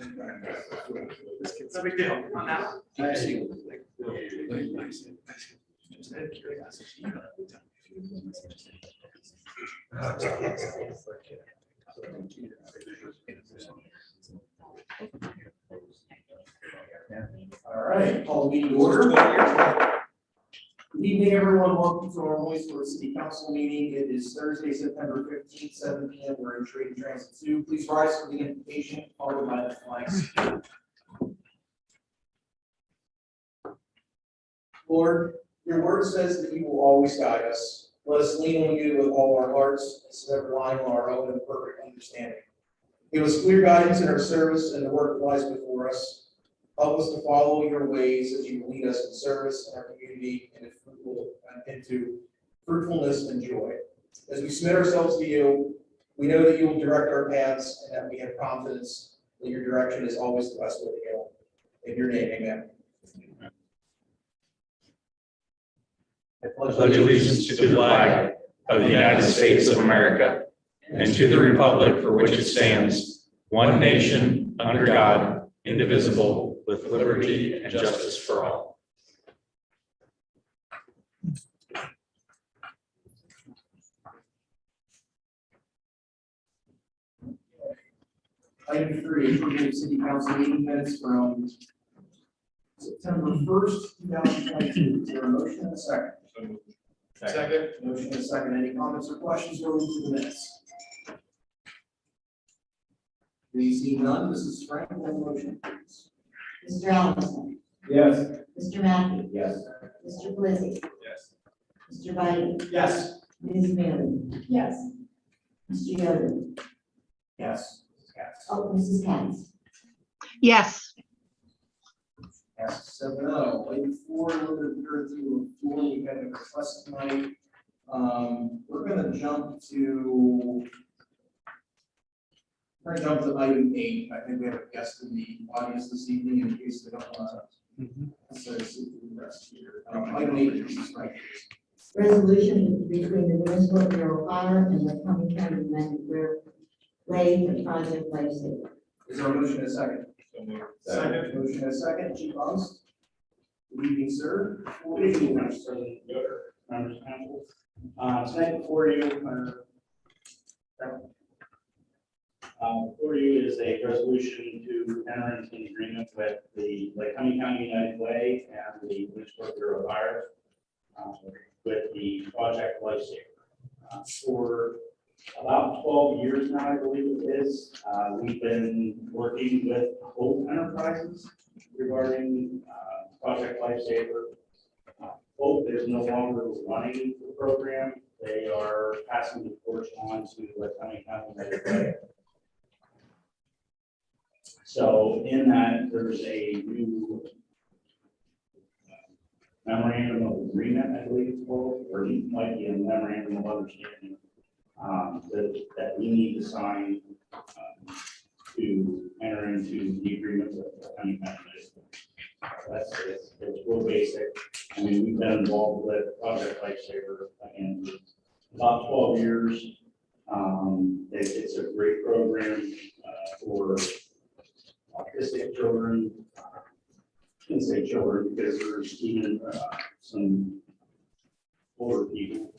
It's a big deal. On that. All right, call the meeting to order. Good evening, everyone. Welcome to our Williamsport City Council meeting. It is Thursday, September 15th, 7 p.m. We're in Trade and Transit 2. Please rise for the invocation, followed by the flags. Lord, your word says that you will always guide us. Let us lean on you with all our hearts instead of relying on our own imperfect understanding. Give us clear guidance in our service and the work that lies before us. Help us to follow your ways as you lead us in service in our community and into fruitfulness and joy. As we submit ourselves to you, we know that you will direct our paths and that we have confidence that your direction is always the best way to go. In your name, amen. I pledge allegiance to the flag of the United States of America and to the republic for which it stands, one nation, under God, indivisible, with liberty and justice for all. Item 3, approval of City Council meeting minutes from September 1st, 2022. Is there a motion and a second? Second. Motion and a second. Any comments or questions related to the minutes? Please see none. Mrs. Frank, on the motion, please. Mr. Allison. Yes. Mr. Mackey. Yes. Mr. Blizzy. Yes. Mr. Biden. Yes. Ms. Mary. Yes. Mr. Yoder. Yes. Oh, Mrs. Katz. yes, Yes, 7-0. Item 4, limited purview of floor. We had a request tonight. We're going to jump to item 8. I think we have a guest in the audience this evening in case they don't want to. So see the rest here. Item 8 is right. Resolution between the Williamsport Bureau of Fire and the County Amendment Way for Project Lifesaver. Is there a motion and a second? Second. Motion and a second. Chief Post. Good evening, sir. Good evening, Vice President Yoder, members of council. Tonight before you, is a resolution to enter into an agreement with the Lake County United Way and the Williamsport Bureau of Fire with the Project Lifesaver. For about 12 years now, I believe it is, we've been working with Hope Enterprises regarding Project Lifesaver. Hope is no longer running the program. They are passing the torch on to Lake County United Way. So in that, there's a new memorandum of agreement, I believe it's called, or it might be a memorandum of understanding that we need to sign to enter into the agreement with the county management. It's real basic. I mean, we've been involved with Project Lifesaver in about 12 years. It's a great program for autistic children. I shouldn't say children because there's even some older people,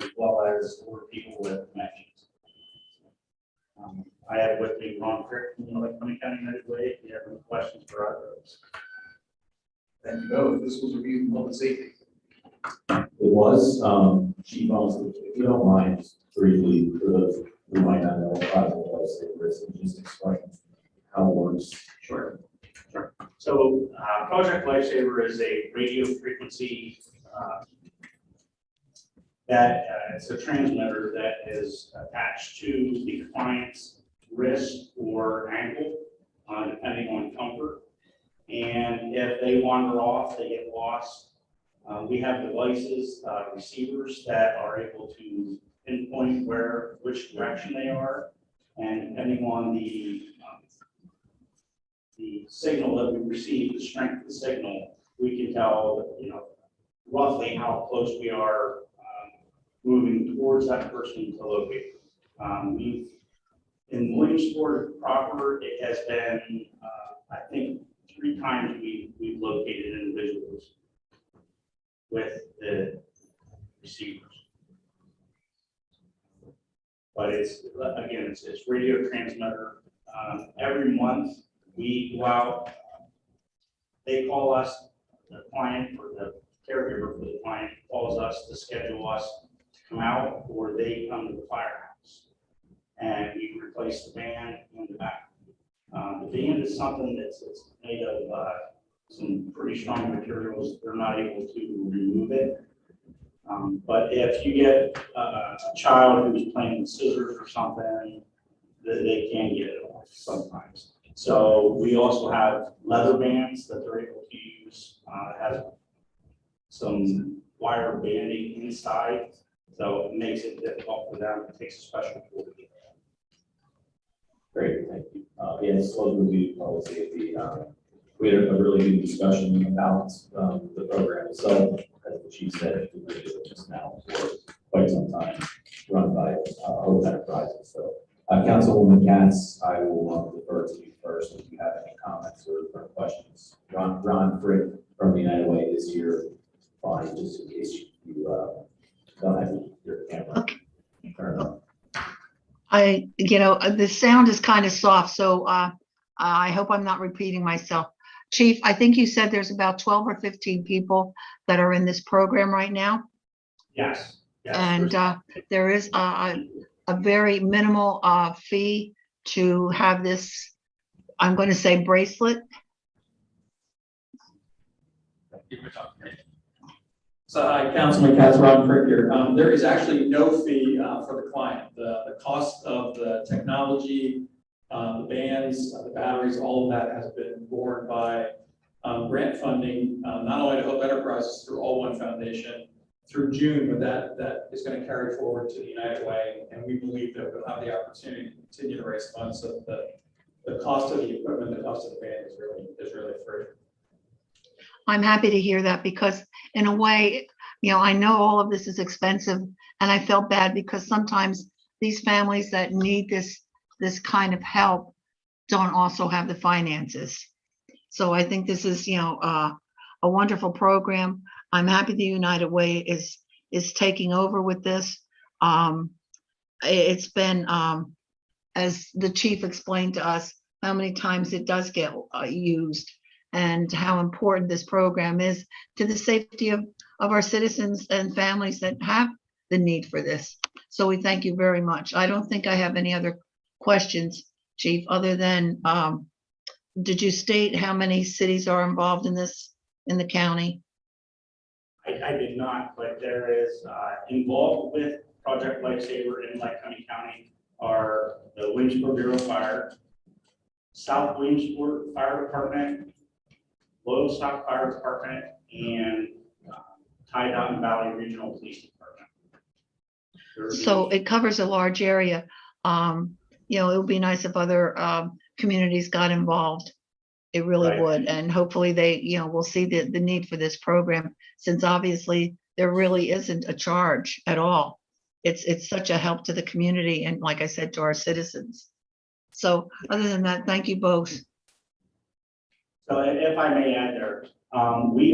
as well as older people with connections. I have with me Ron Crick from the Lake County United Way. If you have any questions for our folks. Thank you both. This was reviewed in public safety. It was, Chief Johnson, if you don't mind, just briefly, for those who might not know, Project Lifesaver is, just explain how it works. Sure. So Project Lifesaver is a radio frequency that it's a transmitter that is attached to the client's wrist or ankle, depending on comfort. And if they wander off, they get lost. We have devices, receivers that are able to pinpoint which direction they are, and depending on the signal that we receive, the strength of the signal, we can tell, roughly how close we are moving towards that person to locate. We've In Williamsport proper, it has been, I think, 3 times we've located individuals with the receivers. But it's, again, it's radio transmitter. Every month we go out, they call us, the client or the caregiver for the client calls us to schedule us to come out, or they come to the firehouse. And we replace the band in the back. The band is something that's made of some pretty strong materials. They're not able to remove it. But if you get a child who's playing with scissors or something, they can get it off sometimes. So we also have leather bands that they're able to use. It has some wire banding inside, so it makes it difficult for them. It takes a special tool to get that. Great, thank you. Yeah, slow review policy. We had a really good discussion about the program itself. As the chief said, we've been doing this now for quite some time, run by Hope Enterprises. So, Councilwoman Katz, I will defer to you first if you have any comments or questions. Ron Frick from the United Way is here, fine, just in case you don't have your camera. Okay. Turn on. The sound is kind of soft, so I hope I'm not repeating myself. Chief, I think you said there's about 12 or 15 people that are in this program right now. Yes. And there is a very minimal fee to have this, I'm going to say, bracelet. So, hi, Councilman Katz, Ron Frick here. There is actually no fee for the client. The cost of the technology, the bands, the batteries, all of that has been borne by grant funding, not only to Hope Enterprises through All One Foundation through June, but that is going to carry forward to the United Way, and we believe that we'll have the opportunity to continue to raise funds so that the cost of the equipment, the cost of the band is really free. I'm happy to hear that because in a way, I know all of this is expensive, and I felt bad because sometimes these families that need this kind of help don't also have the finances. So I think this is, a wonderful program. I'm happy the United Way is taking over with this. It's been, as the chief explained to us, how many times it does get used and how important this program is to the safety of our citizens and families that have the need for this. So we thank you very much. I don't think I have any other questions, Chief, other than, did you state how many cities are involved in this in the county? I did not, but there is involved with Project Lifesaver in Lycoming County are the Williamsport Bureau of Fire, South Williamsport Fire Department, Loyalstock Fire Department, and Ty Valley Regional Police Department. So it covers a large area. It would be nice if other communities got involved. It really Right. would, and hopefully they, will see the need for this program, since obviously there really isn't a charge at all. It's such a help to the community and, like I said, to our citizens. So other than that, thank you both. So if I may add there, we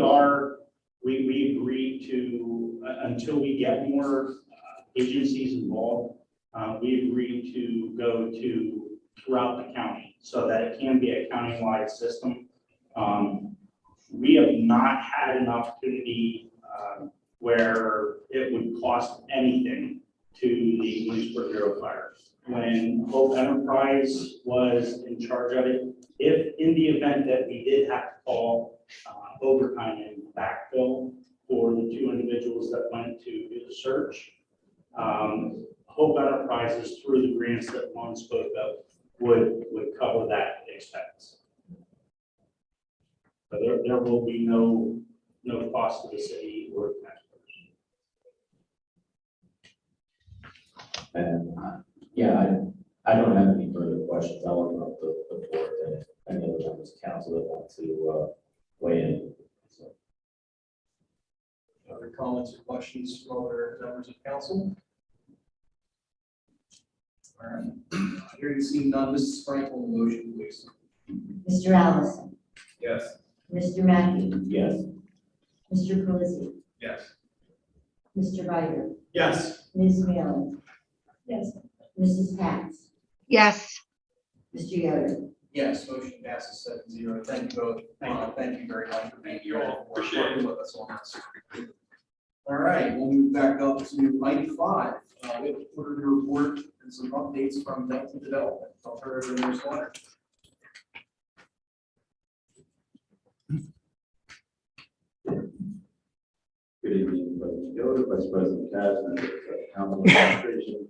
agreed to, until we get more agencies involved, we agreed to go to throughout the county so that it can be a countywide system. We have not had an opportunity where it would cost anything to the Williamsport Bureau of Fire. When Hope Enterprise was in charge of it, if in the event that we did have to call overtime and backfill for the 2 individuals that went to do the search, Hope Enterprises, through the grants that Lon spoke of, would cover that expense. So there will be no cost to the city or the taxpayers. And I don't have any further questions. I'll open up the floor to any other members of council that want to weigh in. So, Other comments or questions from other members of council? All right. Here you see none, Mrs. Frankel, the motion, please. Mr. Allison, Yes. Mr. Mackey, Yes. Mr. Pelisi, Yes. Mr. Ryder, Yes. Ms. Mealy. Yes. Mrs. Katz, yes, Mr. Yoder. Yes, motion passes 7-0. Thank you both. Thank you very much for being here. Appreciate it. Working with us on this. All right, we'll move back up to item 5. We have a quarterly report and some updates from Delta Development. I'll turn it over to Ms. Water. Good evening, President Yoder, Vice President Katz, members of the Council Administration.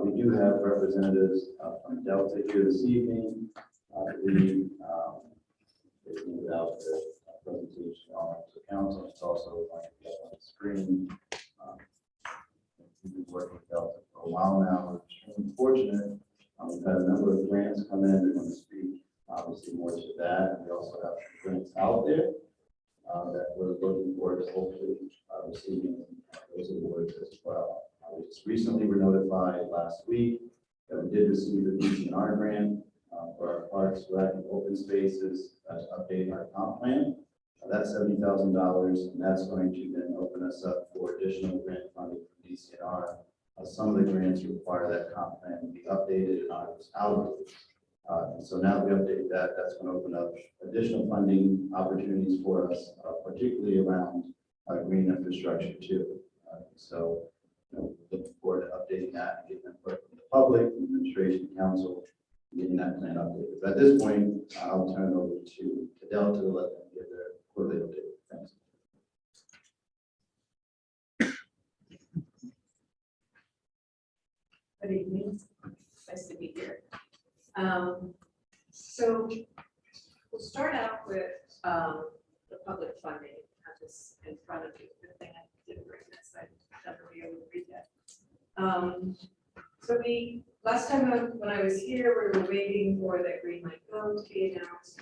We do have representatives from Delta here this evening. It's without the presentation on the council, it's also going to be up on the screen. We've been working with Delta for a while now. We're extremely fortunate. We've had a number of grants come in. We're going to speak obviously more to that. And we also have some grants out there that we're looking forward to hopefully receiving those awards as well. We just recently were notified last week that we did receive a DCNR grant for our parks, rec, and open spaces to update our comp plan. That's $70,000, and that's going to then open us up for additional grant funding from DCNR. Some of the grants require that comp plan to be updated and on its algorithms. And so now that we update that, that's going to open up additional funding opportunities for us, particularly around green infrastructure too. So, looking forward to updating that and getting input from the public, from the administration, council, getting that plan updated. But at this point, I'll turn it over to Delta to let them give their quarterly update. Thanks. Good evening. Nice to be here. So we'll start out with the public funding. I have this in front of you. Good thing I didn't bring this. I'd never be able to read that. So last time when I was here, we were waiting for the green light bill to be announced.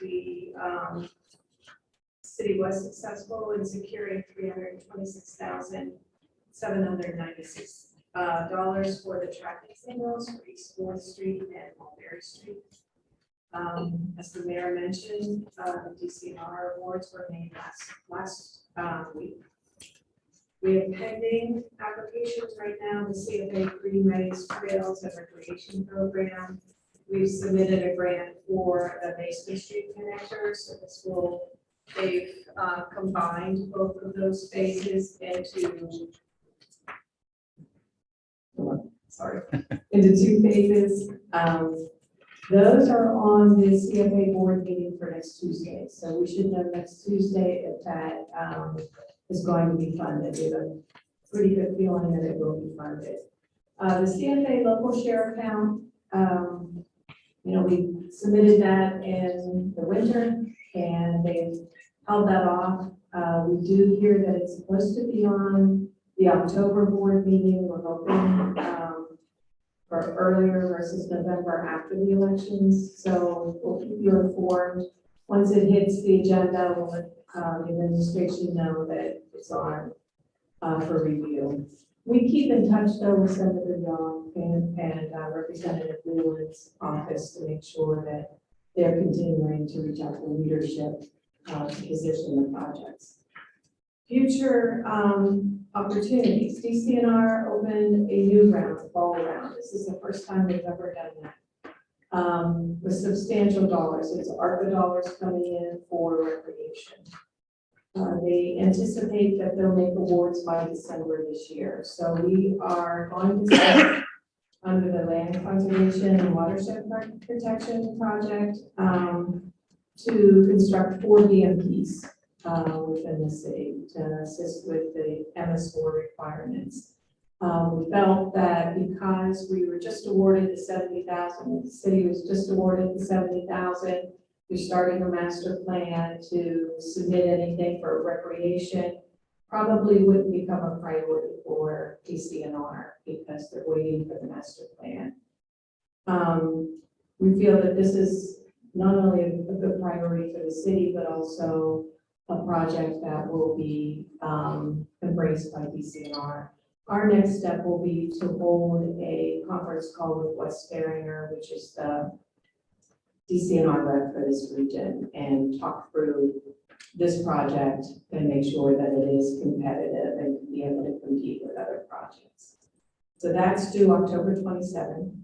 City was successful in securing $326,796 for the traffic signals for East 4th Street and Mulberry Street. As the mayor mentioned, the DCNR awards were made last week. We have pending applications right now, the CFA Greenways Trails and Recreation Program. We've submitted a grant for the Mason Street connector, so they've combined both of those phases into two phases. Those are on the CFA board meeting for next Tuesday. So we should know next Tuesday if that is going to be funded. We have a pretty good feeling that it will be funded. The CFA local share account, we submitted that in the winter and they've held that off. We do hear that it's supposed to be on the October board meeting. We're hoping for earlier versus November after the elections. So we'll keep you informed. Once it hits the agenda, we'll let the administration know that it's on for review. We keep in touch though with Senator Young and Representative Leland's office to make sure that they're continuing to reach out to leadership to position the projects. Future opportunities. DCNR opened a new round, fall round. This is the first time they've ever done that. With substantial dollars. It's ARPA dollars coming in for recreation. They anticipate that they'll make awards by December this year. So we are going to start under the Land Conservation and Watershed Protection Project to construct 4 BMPs within the city to assist with the MS4 requirements. We felt that because we were just awarded the $70,000, the city was just awarded the $70,000, we're starting a master plan to submit anything for recreation. Probably wouldn't become a priority for DCNR because they're waiting for the master plan. We feel that this is not only a good priority for the city, but also a project that will be embraced by DCNR. Our next step will be to hold a conference call with West Beringer, which is the DCNR rep for this region, and talk through this project and make sure that it is competitive and can be able to compete with other projects. So that's due October 27th.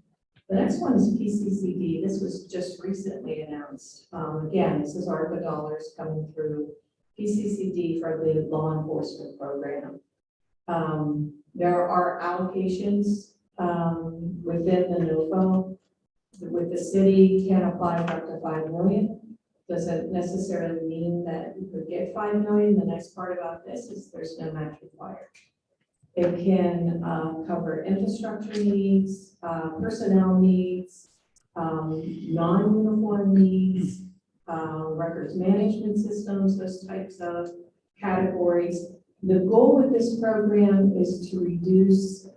The next one is PCCD. This was just recently announced. Again, this is ARPA dollars coming through PCCD for the law enforcement program. There are allocations within the NOFO. With the city can apply for up to 5 million. Doesn't necessarily mean that you could get 5 million. The next part about this is there's no match required. It can cover infrastructure needs, personnel needs, non-uniform needs, records management systems, those types of categories. The goal with this program is to reduce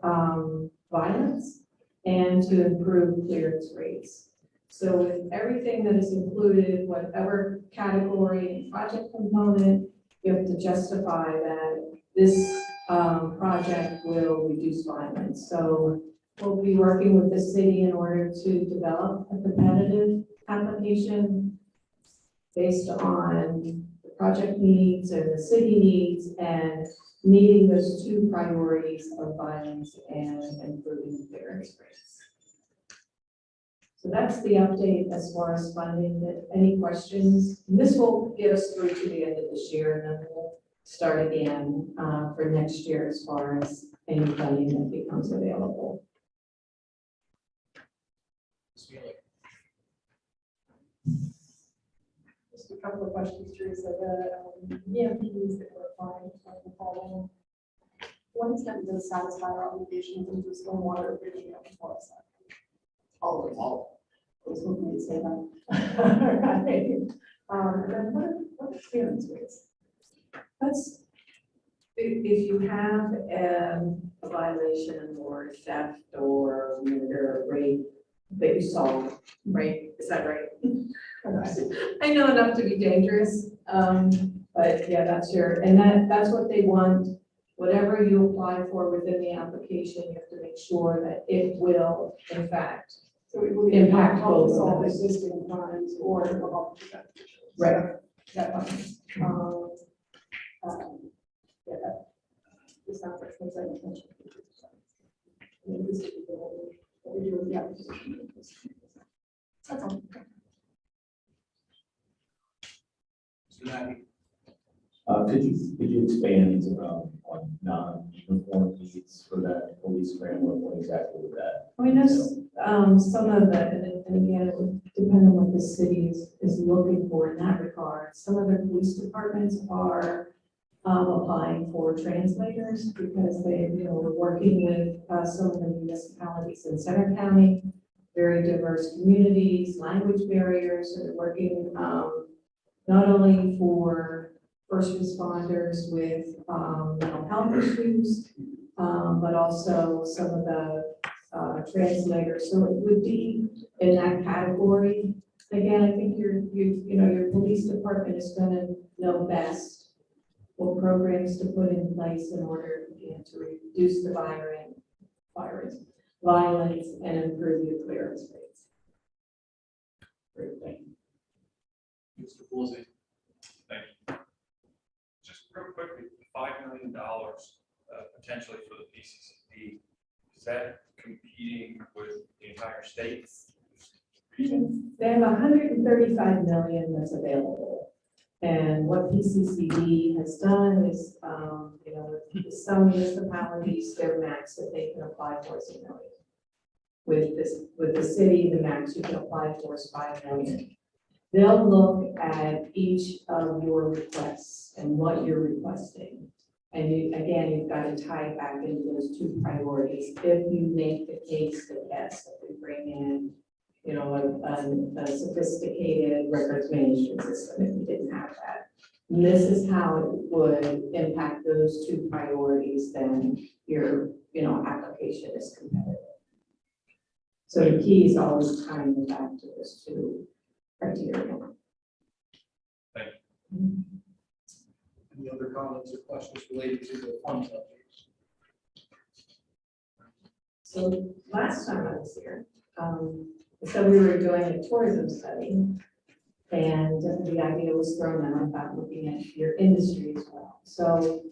violence and to improve clearance rates. So with everything that is included, whatever category and project component, you have to justify that this project will reduce violence. So we'll be working with the city in order to develop a competitive application based on the project needs and the city needs and meeting those two priorities of violence and improving clearance rates. So that's the update as far as funding. Any questions? This will get us through to the end of this year, and then we'll start again for next year as far as any funding that becomes available. Just a couple of questions, Teresa. The EMPs that we're applying for the following, one extent does it satisfy our obligations into stormwater vision of the forest? All of them, all. I was hoping you'd say that. Right. And then what are clearance rates? That's, if you have a violation or theft or murder or rape that you saw, right? Is that right? I know enough to be dangerous, but yeah, that's that's what they want. Whatever you apply for within the application, you have to make sure that it will, in fact, So it will impact help both us of solve those. existing crimes or it will help protect. Right. Yeah, this sounds like things I mentioned. I mean, this is the whole- what we do with the application. That's all. Mr. Mackey? Could you expand on non-uniform needs for that police grant? What exactly would that? I mean, there's some of the, and again, it would depend on what the city is looking for in that regard. Some of the police departments are applying for translators because they, we're working with some of the municipalities in Center County, very diverse communities, language barriers, so they're working not only for first responders with mental health issues, but also some of the translators. So it would be in that category. Again, I think your police department is going to know best what programs to put in place in order to reduce the violence and improve your clearance rates. Great, thank you. Mr. Woolsey? Thank you. Just real quickly, $5 million potentially for the PCCD, is that competing with the entire state? They have 135 million that's available. And what PCCD has done is, with some municipalities, their max that they can apply for is $1 million. With the city, the max you can apply for is 5 million. They'll look at each of your requests and what you're requesting. And you've got to tie it back into those two priorities. If you make the case that yes, that we bring in, a sophisticated records management system, if you didn't have that. And this is how it would impact those two priorities, then your, application is competitive. So the key is always tying it back to those two criteria. Thank you. Any other comments or questions related to the fund updates? So last time I was here, so we were doing a tourism study. And the idea was thrown out about looking at your industry as well. So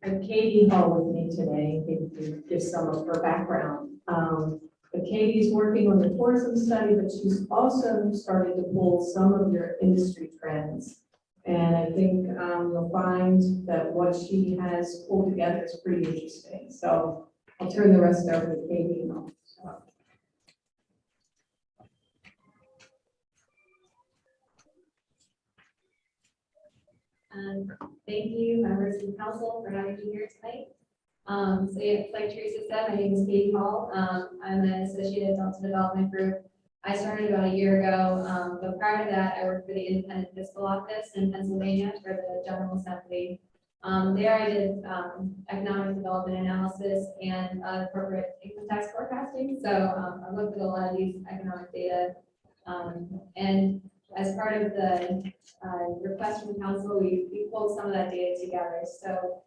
I have Katie Hall with me today, to give some of her background. But Katie's working on the tourism study, but she's also started to pull some of your industry trends. And I think you'll find that what she has pulled together is pretty interesting. So I'll turn the rest over to Katie now. Thank you, members of the council, for having me here tonight. So yeah, like Teresa said, my name is Katie Hall. I'm an associate at Delta Development Group. I started about a year ago, but prior to that, I worked for the Independent Fiscal Office in Pennsylvania for the General Assembly. There I did economic development analysis and corporate income tax forecasting. So I looked at a lot of these economic data. And as part of the request from council, we pulled some of that data together. So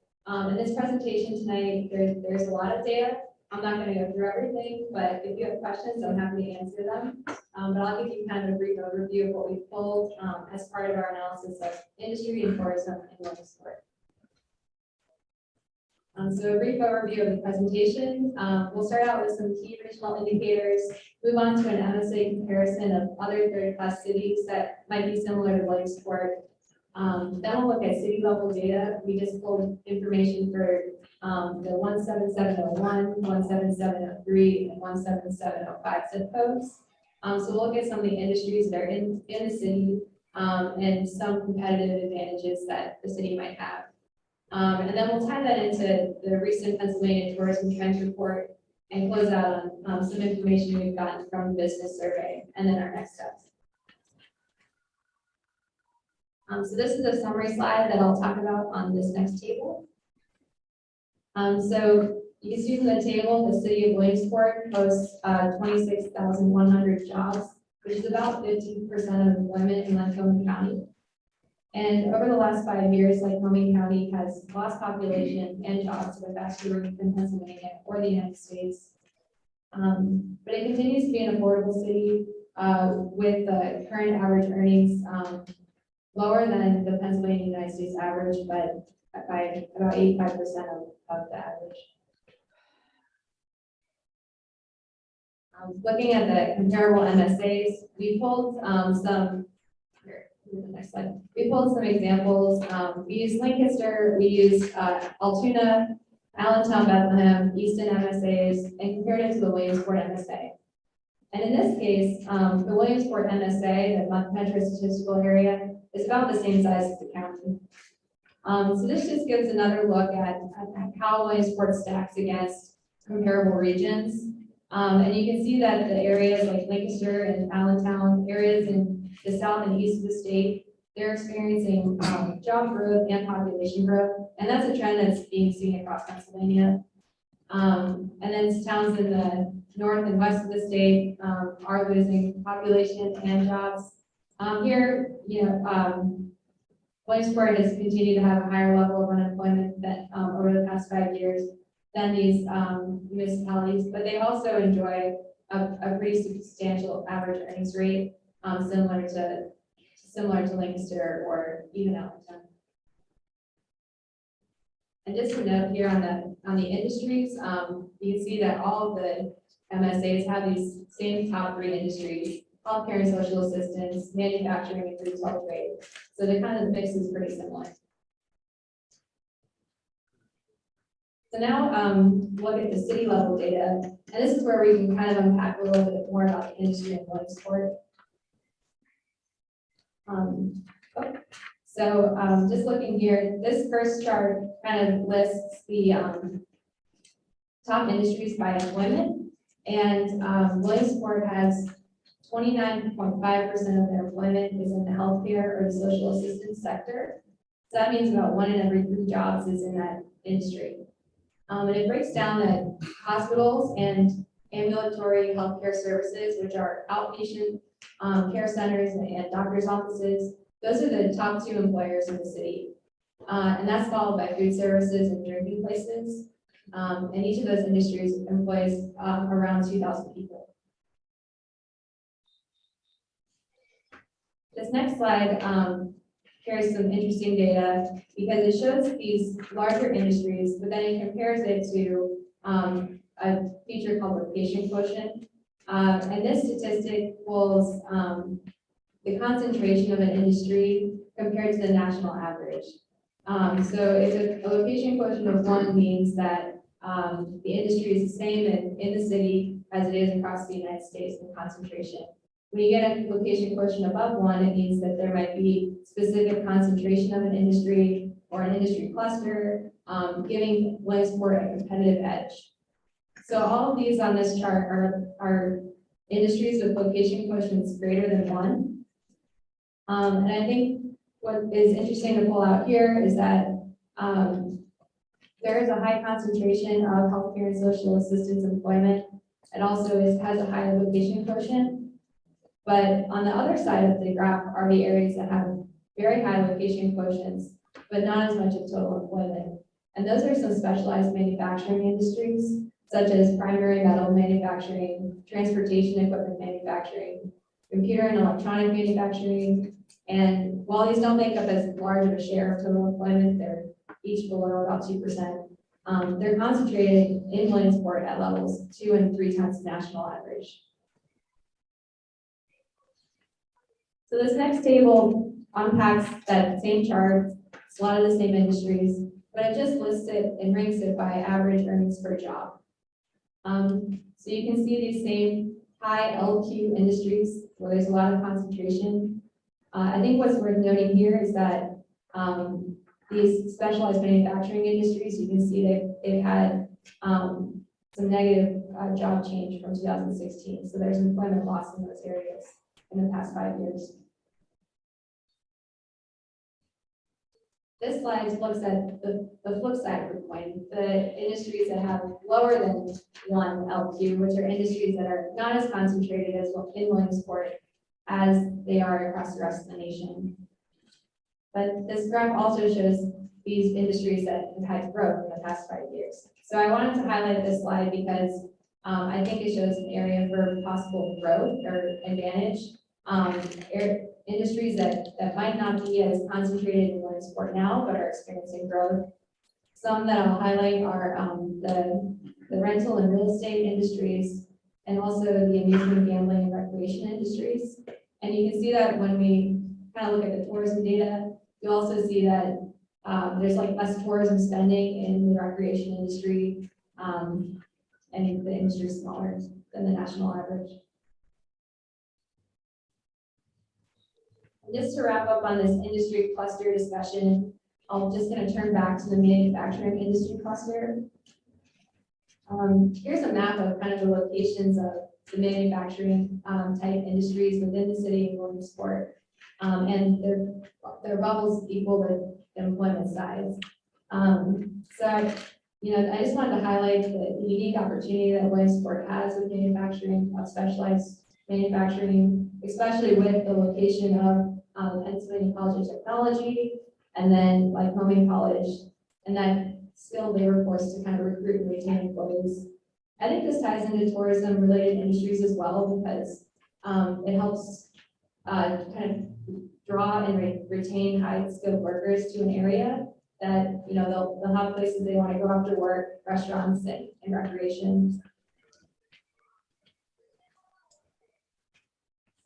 in this presentation tonight, there's a lot of data. I'm not going to go through everything, but if you have questions, I'm happy to answer them. But I'll give you kind of a brief overview of what we pulled as part of our analysis of industry and tourism in Williamsport. So a brief overview of the presentation. We'll start out with some key regional indicators, move on to an MSA comparison of other third-class cities that might be similar to Williamsport. Then we'll look at city level data. We just pulled information for the 17701, 17703, and 17705 zip codes. So we'll look at some of the industries that are in the city and some competitive advantages that the city might have. And then we'll tie that into the recent Pennsylvania Tourism Trends Report and close out on some information we've gotten from the business survey and then our next steps. So this is a summary slide that I'll talk about on this next table. So you can see from the table, the city of Williamsport hosts 26,100 jobs, which is about 15% of employment in Lycoming County. And over the last 5 years, Lycoming County has lost population and jobs to the faster rate than Pennsylvania or the United States. But it continues to be an affordable city with the current average earnings lower than the Pennsylvania United States average, but by about 85% of the average. Looking at the comparable MSAs, we pulled the next slide. We pulled some examples. We used Lancaster, we used Altoona, Allentown, Bethlehem, Easton MSAs, and compared it to the Williamsport MSA. And in this case, the Williamsport MSA, the Metro Statistical Area, is about the same size as the county. So this just gives another look at how Williamsport stacks against comparable regions. And you can see that the areas like Lancaster and Allentown, areas in the south and east of the state, they're experiencing job growth and population growth. And that's a trend that's being seen across Pennsylvania. And then towns in the north and west of the state are losing population and jobs. Here, Williamsport has continued to have a higher level of unemployment that over the past 5 years than these municipalities, but they also enjoy a pretty substantial average earnings rate, similar to Lancaster or even Allentown. And just to note here on the industries, you can see that all of the MSAs have these same top 3 industries: healthcare and social assistance, manufacturing, and retail trade. So the kind of mix is pretty similar. So now look at the city level data, and this is where we can kind of unpack a little bit more about the industry in Williamsport. Just looking here, this first chart kind of lists the top industries by employment, and Williamsport has 29.5% of their employment is in the healthcare or the social assistance sector. So that means about 1 in every 3 jobs is in that industry. And it breaks down that hospitals and ambulatory healthcare services, which are outpatient care centers and doctors' offices, those are the top 2 employers in the city. And that's followed by food services and drinking places. And each of those industries employs around 2,000 people. This next slide carries some interesting data because it shows these larger industries, but then it compares it to a feature called location quotient. And this statistic pulls the concentration of an industry compared to the national average. So if a location quotient of 1 means that the industry is the same in the city as it is across the United States in concentration. When you get a location quotient above 1, it means that there might be specific concentration of an industry or an industry cluster, giving Williamsport a competitive edge. So all of these on this chart are industries with location quotients greater than 1. And I think what is interesting to pull out here is that there is a high concentration of healthcare and social assistance employment. It also has a high location quotient. But on the other side of the graph are the areas that have very high location quotients, but not as much of total employment. And those are some specialized manufacturing industries, such as primary metal manufacturing, transportation equipment manufacturing, computer and electronic manufacturing. And while these don't make up as large of a share of total employment, they're each below about 2%. They're concentrated in Williamsport at levels 2 and 3 times the national average. So this next table unpacks that same chart. It's a lot of the same industries, but it just lists it and ranks it by average earnings per job. So you can see these same high LQ industries where there's a lot of concentration. I think what's worth noting here is that these specialized manufacturing industries, you can see they've had some negative job change from 2016. So there's employment loss in those areas in the past 5 years. This slide looks at the flip side of the coin, the industries that have lower than 1 LQ, which are industries that are not as concentrated as in Williamsport as they are across the rest of the nation. But this graph also shows these industries that have had growth in the past 5 years. So I wanted to highlight this slide because I think it shows an area for possible growth or advantage. Industries that might not be as concentrated in Williamsport now, but are experiencing growth. Some that I'll highlight are the rental and real estate industries, and also the amusement, gambling, and recreation industries. And you can see that when we kind of look at the tourism data, you also see that there's like less tourism spending in the recreation industry, and the industry is smaller than the national average. Just to wrap up on this industry cluster discussion, I'm just going to turn back to the manufacturing industry cluster. Here's a map of kind of the locations of the manufacturing type industries within the city of Williamsport. And their bubbles equal the employment size. So I just wanted to highlight the unique opportunity that Williamsport has with manufacturing, specialized manufacturing, especially with the location of Pennsylvania College of Technology, and then Lycoming College, and that skilled labor force to kind of recruit and retain employees. I think this ties into tourism-related industries as well because it helps kind of draw and retain high-skilled workers to an area that they'll have places they want to go after work, restaurants, and recreation.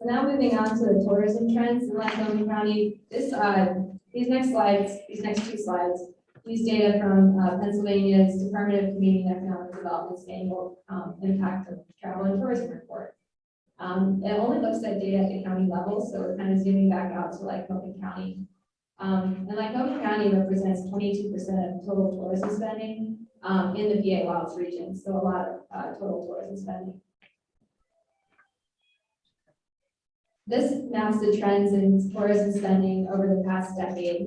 So now moving on to the tourism trends in Lycoming County. These next two slides, use data from Pennsylvania's Department of Community and Economic Development's annual impact of travel and tourism report. It only looks at data at the county level, so we're kind of zooming back out to Lycoming County. And Lycoming County represents 22% of total tourism spending in the PA Wilds region, so a lot of total tourism spending. This maps the trends in tourism spending over the past decade.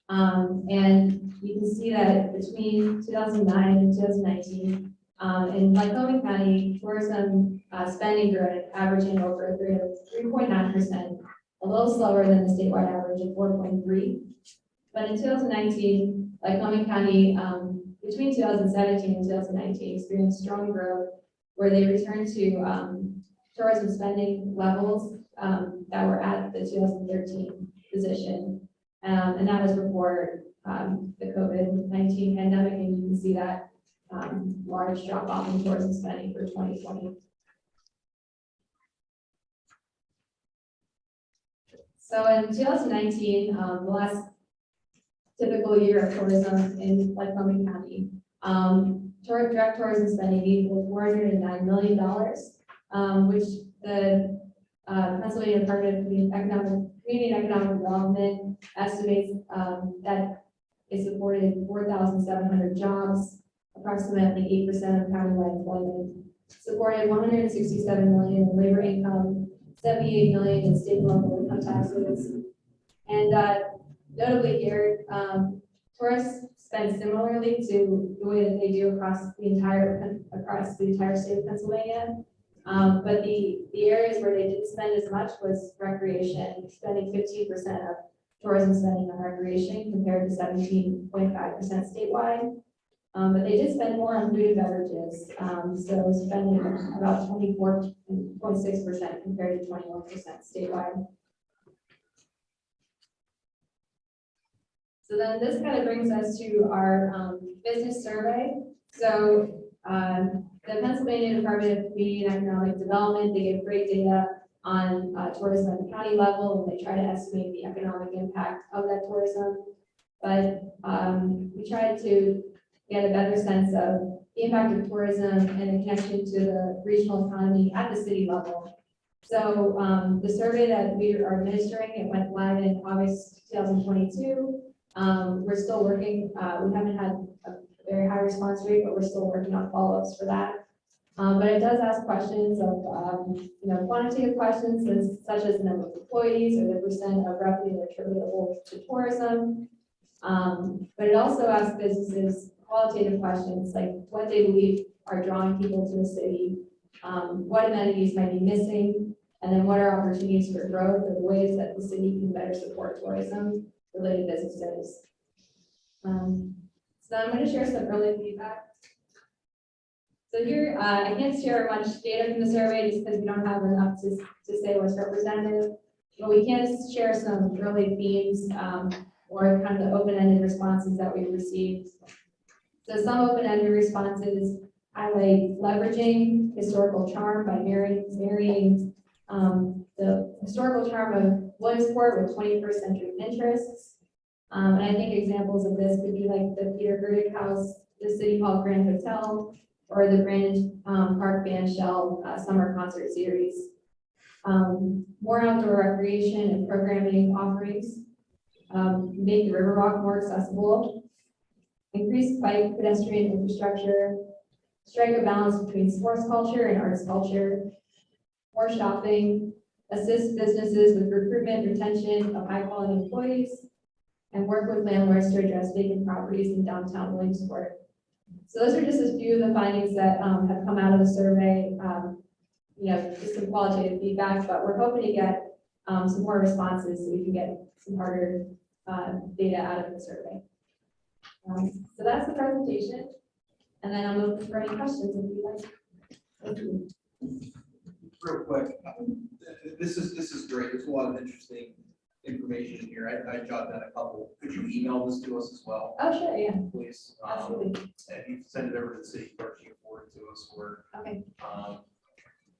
And you can see that between 2009 and 2019, in Lycoming County, tourism spending grew at an average annual growth rate of 3.9%, a little slower than the statewide average of 4.3%. But in 2019, Lycoming County between 2017 and 2019 experienced strong growth where they returned to tourism spending levels that were at the 2013 position. And that was before the COVID-19 pandemic, and you can see that large drop off in tourism spending for 2020. So in 2019, the last typical year of tourism in Lycoming County, direct tourism spending equaled $409 million, which the Pennsylvania Department of Community and Economic Development estimates that it supported 4,700 jobs, approximately 8% of countywide employment, supported $167 million in labor income, $78 million in state and local income taxes. And notably here, tourists spend similarly to the way that they do across the entire state of Pennsylvania. But the areas where they didn't spend as much was recreation, spending 15% of tourism spending on recreation compared to 17.5% statewide. But they did spend more on food and beverages, so spending about 24.6% compared to 21% statewide. So then this kind of brings us to our business survey. So the Pennsylvania Department of Community and Economic Development, they give great data on tourism at the county level, and they try to estimate the economic impact of that tourism. But we tried to get a better sense of the impact of tourism and the connection to the regional economy at the city level. So the survey that we are administering, it went live in August 2022. We're still working, we haven't had a very high response rate, but we're still working on follow-ups for that. But it does ask questions of, quantitative questions such as the number of employees or the percent of revenue attributable to tourism. But it also asks businesses qualitative questions like what they believe are drawing people to the city, what amenities might be missing, and then what are opportunities for growth or the ways that the city can better support tourism related businesses. So I'm going to share some early feedback. So here, I can't share much data from the survey just because we don't have enough to say what's representative, but we can share some early themes or kind of the open-ended responses that we've received. So some open-ended responses highlight leveraging historical charm by marrying the historical charm of Williamsport with 21st century interests. And I think examples of this could be like the Peter Burdick House, the City Hall Grand Hotel, or the Brandon Park Band Shell Summer Concert Series. More outdoor recreation and programming offerings, make the Riverwalk more accessible, increase bike pedestrian infrastructure, strike a balance between sports culture and arts culture, more shopping, assist businesses with recruitment, retention of high quality employees, and work with landlords to address vacant properties in downtown Williamsport. So those are just a few of the findings that have come out of the survey. Just some qualitative feedback, but we're hoping to get some more responses so we can get some harder data out of the survey. So that's the presentation. And then I'm open for any questions if you'd like. Thank you. Real quick, this is great. There's a lot of interesting information in here. I jotted down a couple. Could you email this to us as well? Oh, sure, yeah, Please. absolutely. And you can send it over to the city clerk, you can forward it to us, or Okay.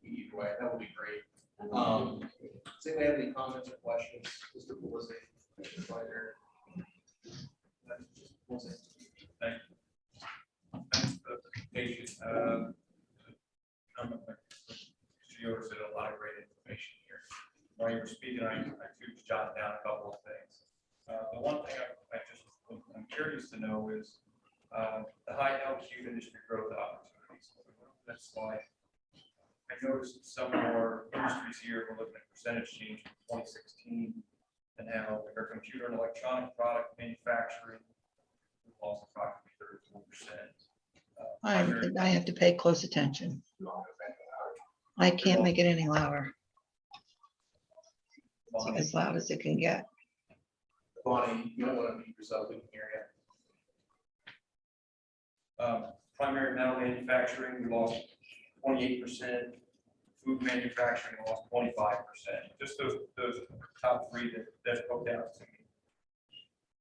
either way, that would be great. Does anybody have any comments or questions? Mr. Pelosi, Mr. Slider? Thank you. Thanks for the presentation. She said a lot of great information here. While you were speaking, I too jotted down a couple of things. The one thing I'm curious to know is the high altitude industry growth opportunities. That's why I noticed some more industries here. We're looking at percentage change from 2016 and now our computer and electronic product manufacturing. We've lost approximately 34%. I have to pay close attention. I can't make it any louder. It's as loud as it can get. Bonnie, you don't want to mute yourself, we can hear Primary metal manufacturing, we lost 28%. Food manufacturing lost 25%. Just those top three that poked out to me.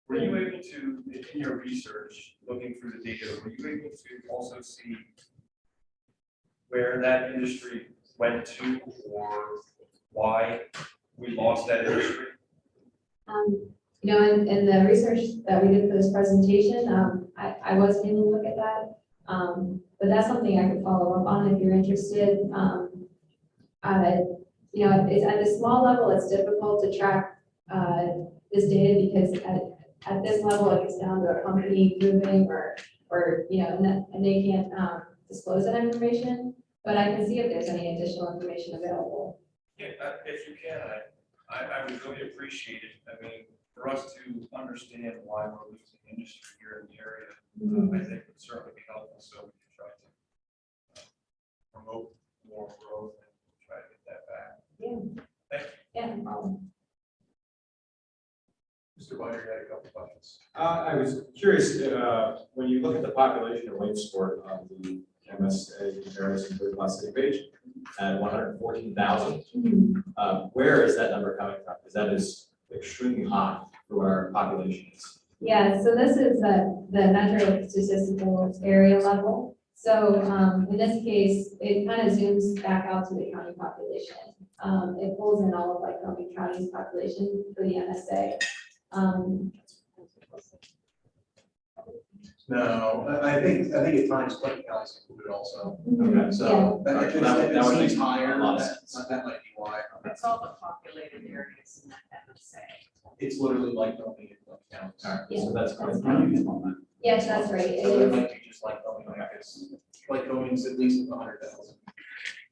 Were you able to, in your research, looking through the data, were you able to also see where that industry went to or why we lost that industry? You know, in the research that we did for this presentation, I was able to look at that. But that's something I could follow up on if you're interested. You know, it's at a small level, it's difficult to track this data because at this level, it gets down to a company moving or you know, and they can't disclose that information. But I can see if there's any additional information available. Yeah, if you can, I would really appreciate it. I mean, for us to understand why we're losing industry here in the area, I think would certainly be helpful. So we can try to promote more growth and try to get that back. Yeah. Thank you. Yeah, no problem. Mr. Byer, you had a couple questions. I was curious, when you look at the population of Williamsport on the MSA comparison to the Class City page at 114,000, where is that number coming from? Because that is extremely high for what our population is. Yeah, so this is the metro statistical area level. So in this case, it kind of zooms back out to the county population. It pulls in all of Lycoming County's population for the MSA. No, I think at times Clinton County's included also. Okay. So that would seems make higher, a lot of sense. that might be why. It's all the populated areas in that MSA. It's literally like Clinton County. All right, Yeah. so that's quite useful then. Yes, that's right. It So it is. might be just like Clinton, because like Clinton's at least 100,000.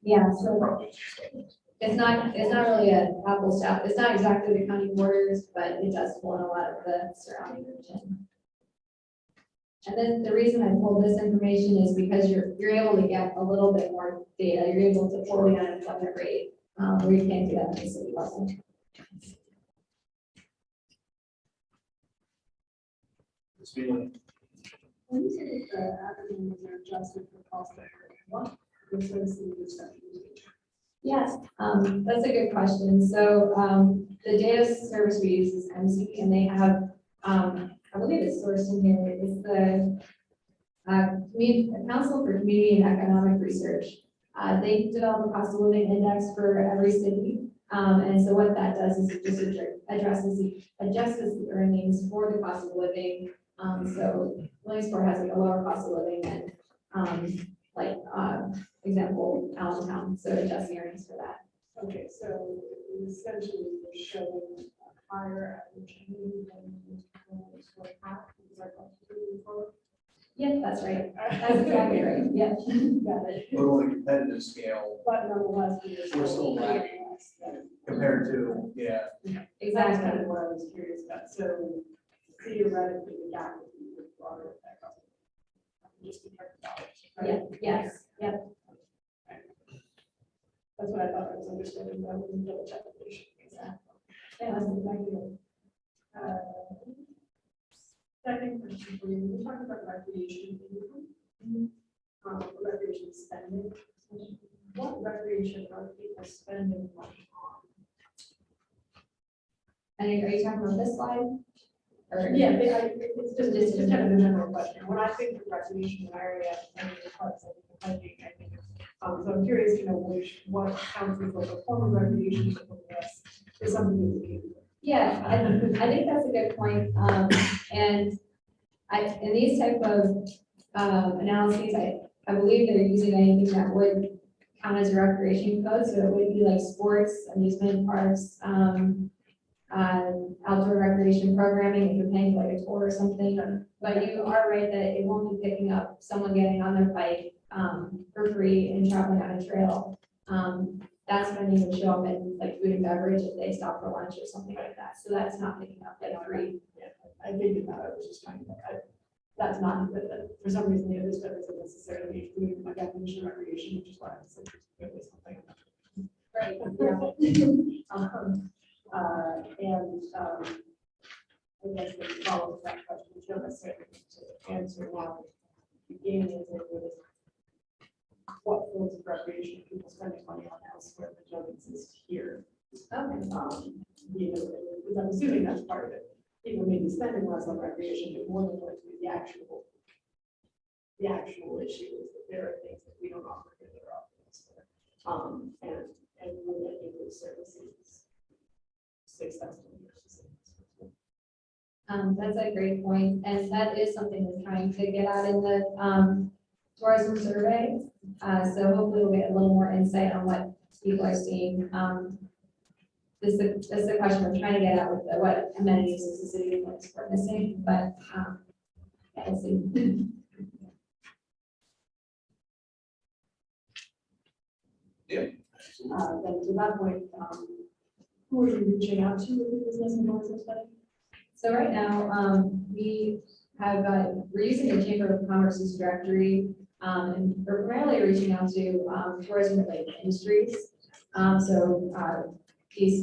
Yeah, so Probably just like this. it's not really a apples to apples. It's not exactly the county borders, but it does pull in a lot of the surrounding region. And then the reason I pulled this information is because you're able to get a little bit more data. You're able to pull the unemployment rate where you can't do that at the city level. It's feeling. When you say that the acronyms are adjusted for cost of living, what refers to the discussion? Yes, that's a good question. So the data service we use is MC, and they have, I believe it's sourced in here, it's the Council for Community and Economic Research. They develop a cost of living index for every city. And so what that does is it just adjusts the earnings for the cost of living. So Williamsport has like a lower cost of living than example, Allentown, so adjust the earnings for that. Okay, so essentially you're showing a higher average income than for half, is that what you're doing for? Yeah, that's right. That's exactly right. Yeah. Got it. But on a competitive scale, But nonetheless, We're still lagging. compared to, yeah. Exactly. That's kind of what I was curious about. So theoretically, the gap would be broader with that company. Just in terms of dollars, right? Yeah, yes, yep. That's what I thought I was understanding, but I wouldn't double check the issue. Exactly. Yeah, that's exactly it. Second question for you, we're talking about recreation income. Recreation spending. What recreation are people spending money on? And are you talking about this slide? Or Yeah, it's just kind of a general question. When I think of recreation area, I think of parks, I think of hiking, I think of, so I'm curious to know what counts as like a form of recreation for the rest is something that we can do. yeah, I think that's a good point. And in these type of analyses, I believe they're using anything that would count as a recreation code. So it would be like sports, amusement parks, outdoor recreation programming, if you're paying like a tour or something. But you are right that it won't be picking up someone getting on their bike for free and traveling on a trail. That spending would show up in like food and beverage if they stop for lunch or something like that. So that's not picking up like free. Yeah, I figured that. I was just trying to, that's not, for some reason, the other stuff isn't necessarily included in my definition of recreation, which is why I said it's something. Right. I guess the follow-up to that question, which don't necessarily need to answer now. began is it was what forms of recreation people spending money on elsewhere that don't exist here. Okay. You know, because I'm assuming that's part of it. People may be spending less on recreation, but more than likely the actual issue is that there are things that we don't offer here that are offered elsewhere. And we're making those services 6,000 years. That's a great point, and that is something we're trying to get out in the tourism survey. So hopefully we'll get a little more insight on what people are seeing. This is the question we're trying to get at with what amenities is the city of Williamsport missing, but yeah, we'll see. Then to that point, who are you reaching out to with the business and tourism study? So right now, we have, we're using the Chamber of Commerce's directory, and we're primarily reaching out to tourism related industries.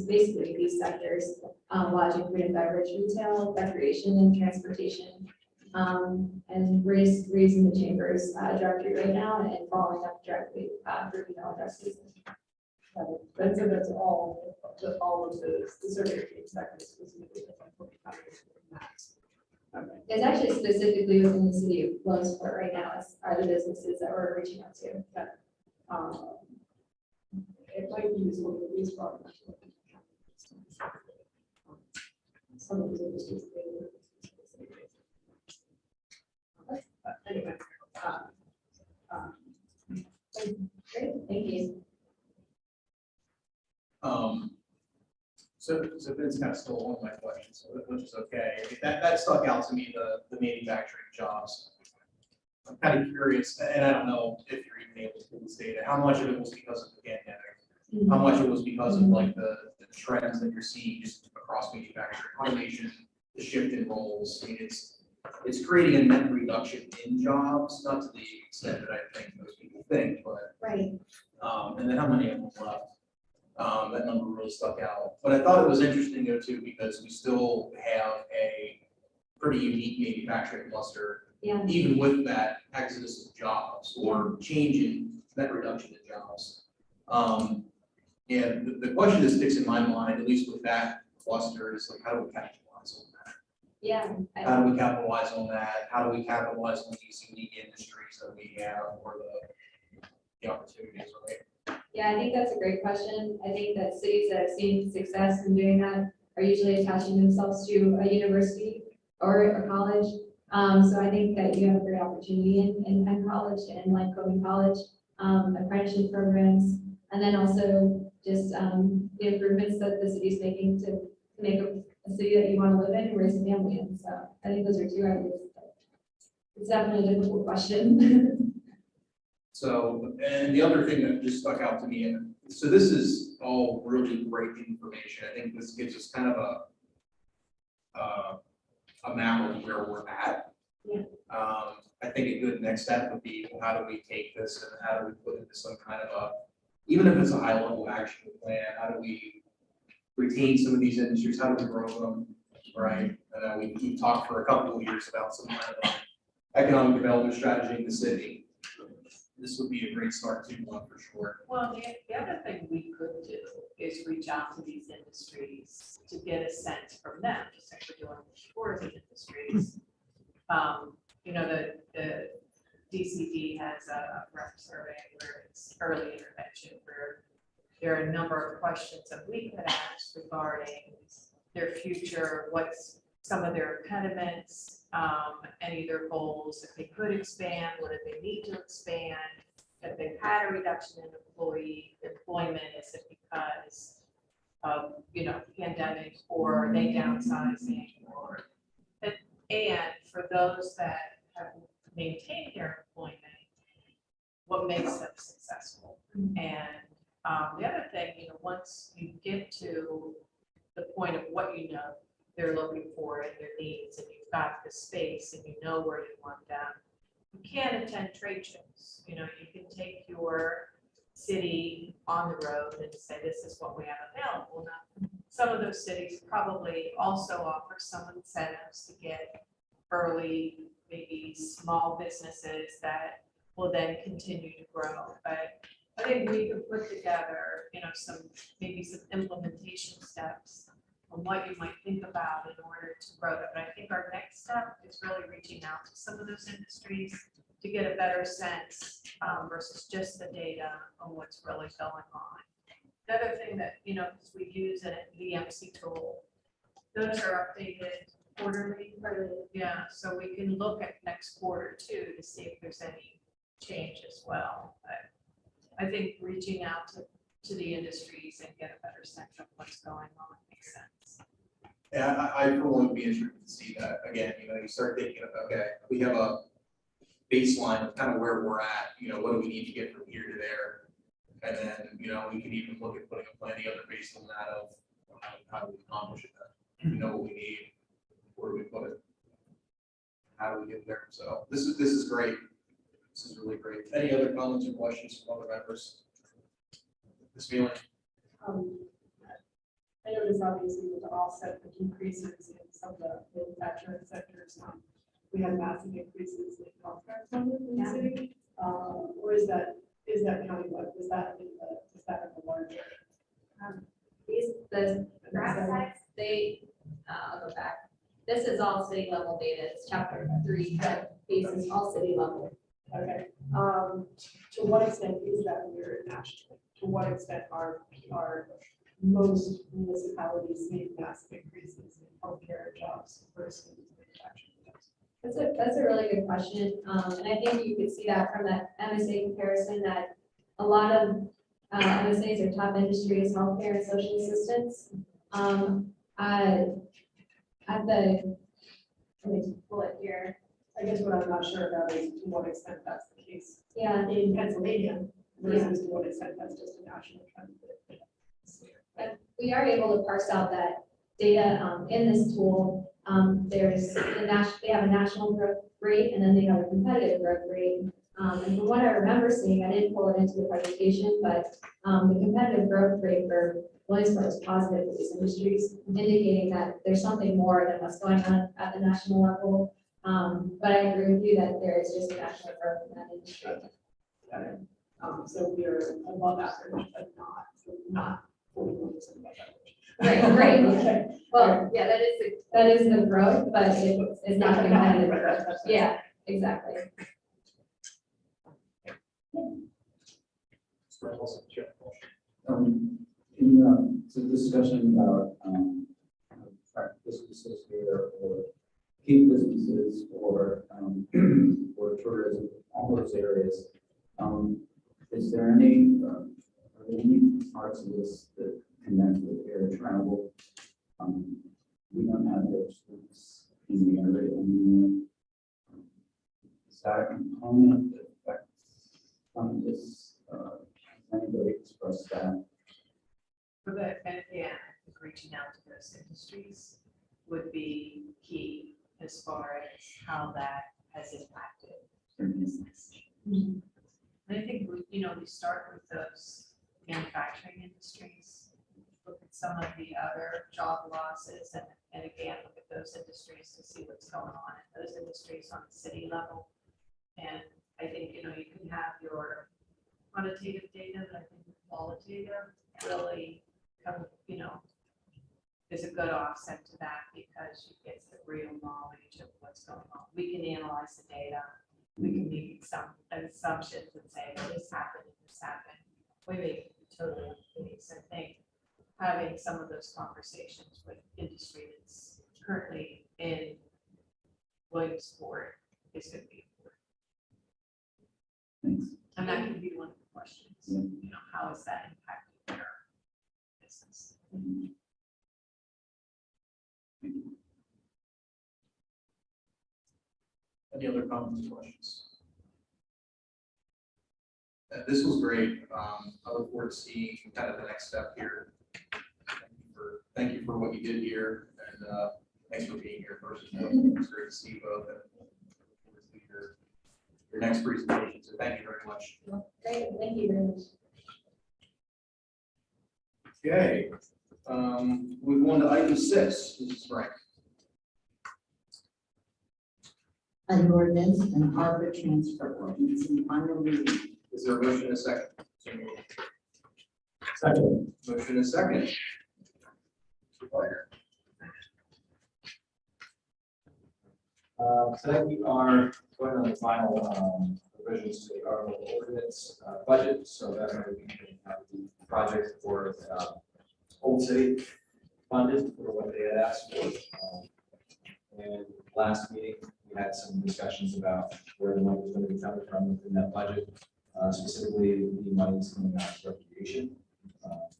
Basically these sectors, lodging, food and beverage, retail, recreation, and transportation. And we're using the Chamber's directory right now and following up directly through email addresses. That's all of the survey sectors specifically. Okay. It's actually specifically within the city of Williamsport right now are the businesses that we're reaching out to. It might be useful to these products. Some of these industries. Anyway. Great, thank you. So Vince kind of stole one of my questions, which is okay. I mean, that stuck out to me, the manufacturing jobs. I'm kind of curious, and I don't know if you're even able to pull this data, how much of it was because of the pandemic? How much it was because of like the trends that you're seeing just across manufacturing, automation, the shift in roles? I mean, it's creating a net reduction in jobs, not to the extent that I think most people think, but. Right. And then how many of them left? That number really stuck out. But I thought it was interesting though too, because we still have a pretty unique manufacturing cluster, Yeah. even with that exodus of jobs or change in net reduction in jobs. And the question that sticks in my mind, at least with that cluster, is like, how do we capitalize on that? Yeah. How do we capitalize on that? How do we capitalize on these unique industries that we have or the opportunities, right? Yeah, I think that's a great question. I think that cities that have seen success in doing that are usually attaching themselves to a university or a college. So I think that you have a great opportunity in Penn College and like Coding College, apprenticeship programs, and then also just the improvements that the city is making to make a city that you want to live in and raise a family in. So I think those are two ideas. It's definitely a difficult question. So, and the other thing that just stuck out to me, and so this is all really great information. I think this gives us kind of a map of where we're at. Yeah. I think a good next step would be, well, how do we take this and how do we put it into some kind of a, even if it's a high level action plan, how do we retain some of these industries? How do we grow them, right? And then we've talked for a couple of years about some kind of economic development strategy in the city. This would be a great start to one for sure. Well, the other thing we could do is reach out to these industries to get a sense from them, just like we're doing with tourism industries. You know, the DCD has a rep survey where it's early intervention, where there are a number of questions that we could ask regarding their future, what's some of their impediments, any of their goals, if they could expand, what do they need to expand, if they've had a reduction in employment, is it because of, you know, pandemic, or are they downsizing, or, and for those that have maintained their employment, what makes them successful? And the other thing, you know, once you get to the point of what you know they're looking for and their needs, and you've got the space and you know where you want them, you can attend trade shows. You know, you can take your city on the road and say, this is what we have available. Now, some of those cities probably also offer some incentives to get early maybe small businesses that will then continue to grow. But I think we could put together, maybe some implementation steps on what you might think about in order to grow that. But I think our next step is really reaching out to some of those industries to get a better sense versus just the data on what's really going on. The other thing that, because we use a VMC tool, those are updated quarterly. Yeah, so we can look at next quarter too to see if there's any change as well. But I think reaching out to the industries and get a better sense of what's going on makes sense. Yeah, I for one would be interested to see that. Again, you start thinking of, okay, we have a baseline of kind of where we're at, what do we need to get from here to there? And then, we could even look at putting a plan together based on that of how do we accomplish it then? We know what we need, where do we put it? How do we get there? So this is great. This is really great. Any other comments or questions from other members? Ms. Phelan? I noticed obviously with the offset the decreases in some of the manufacturing sectors, we had massive increases in healthcare funding in the city. Or is that countywide? Is that in the larger? The graph sites, I'll go back. This is all city level data. It's chapter 3 that bases all city level. Okay. To what extent is that mirrored nationally? To what extent are most municipalities seeing massive increases in healthcare jobs versus manufacturing jobs? That's a really good question. And I think you could see that from that MSA comparison that a lot of MSAs are top industries, healthcare and social assistance. Let me pull it here. I guess what I'm not sure about is to what extent that's the case Yeah, in Pennsylvania versus to what extent that's just a national trend. but we are able to parse out that data in this tool. There's they have a national growth rate and then they have a competitive growth rate. And from what I remember seeing, I didn't pull it into the presentation, but the competitive growth rate for Williamsport was positive for these industries, indicating that there's something more than what's going on at the national level. But I agree with you that there is just a national growth in that industry. So we are above average, but not 41% above average. Right. Okay. Well, yeah, that is the growth, but it's not competitive growth. Yeah, exactly. In the discussion about businesses here or key businesses or tourism, all those areas, is there any are there any parts of this that connect with air travel? We don't have those things in the area anymore. Is that a component that affects some of this? Has anybody expressed that? For the, and yeah, reaching out to those industries would be key as far as how that has impacted their business. And I think we start with those manufacturing industries, look at some of the other job losses, and again look at those industries to see what's going on in those industries on the city level. And I think you can have your quantitative data, but I think the qualitative really is a good offset to that because you get the real knowledge of what's going on. We can analyze the data, we can make some assumptions and say, well, this happened and this happened. We may be totally off base. I think having some of those conversations with industry that's currently in Williamsport is going to be important. Thanks. And that can be one of the questions. Yeah. How is that impacting their business? Any other comments or questions? This was great. I look forward to seeing kind of the next step here. Thank you for what you did here, and thanks for being here first. It's great to see you both. And look forward to your next presentation. So thank you very much. Great, thank you very much. Okay, we go on to item 6. This is Frank. an ordinance and harbor transfer ordinance in final reading. Is there a motion and a second? Second. Motion and a second. Mr. Dwyer. Tonight we are going on the final revisions to the article ordinance budget, so that way we can have the project for Old City funded for what they had asked for. And last meeting, we had some discussions about where the money was going to be coming from within that budget, specifically the money is coming out of recreation.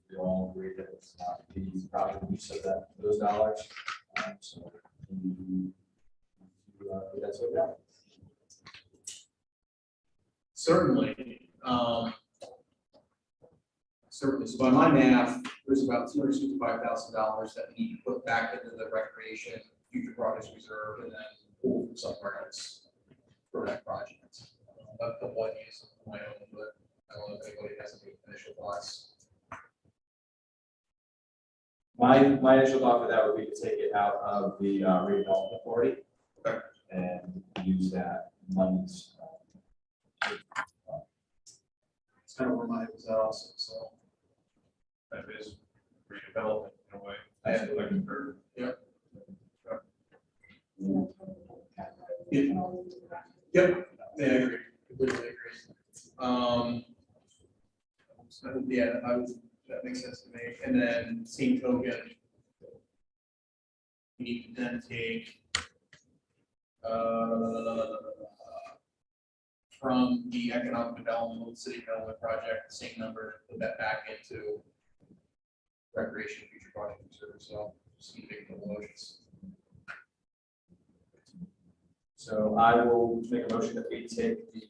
We all agree that it's not the proper use of those dollars. So that's what that. Certainly. Certainly. So by my math, there's about $265,000 that we need to put back into the recreation future projects reserve and then pull from somewhere else for that project. That's the one use of my own, but I don't know if anybody has any initial thoughts. My initial thought for that would be to take it out of the redevelopment authority. Okay. And use that monies. It's kind of where my head was at also, so. That is redevelopment in a way. I have Like a curve. Yep. Yep, yeah, I agree, completely agree. So, yeah, that makes sense to me, and then same token. We need to then take from the economic development, city development project, the same number, put that back into recreation future project reserve, so just need to make the motions. So I will make a motion that we take the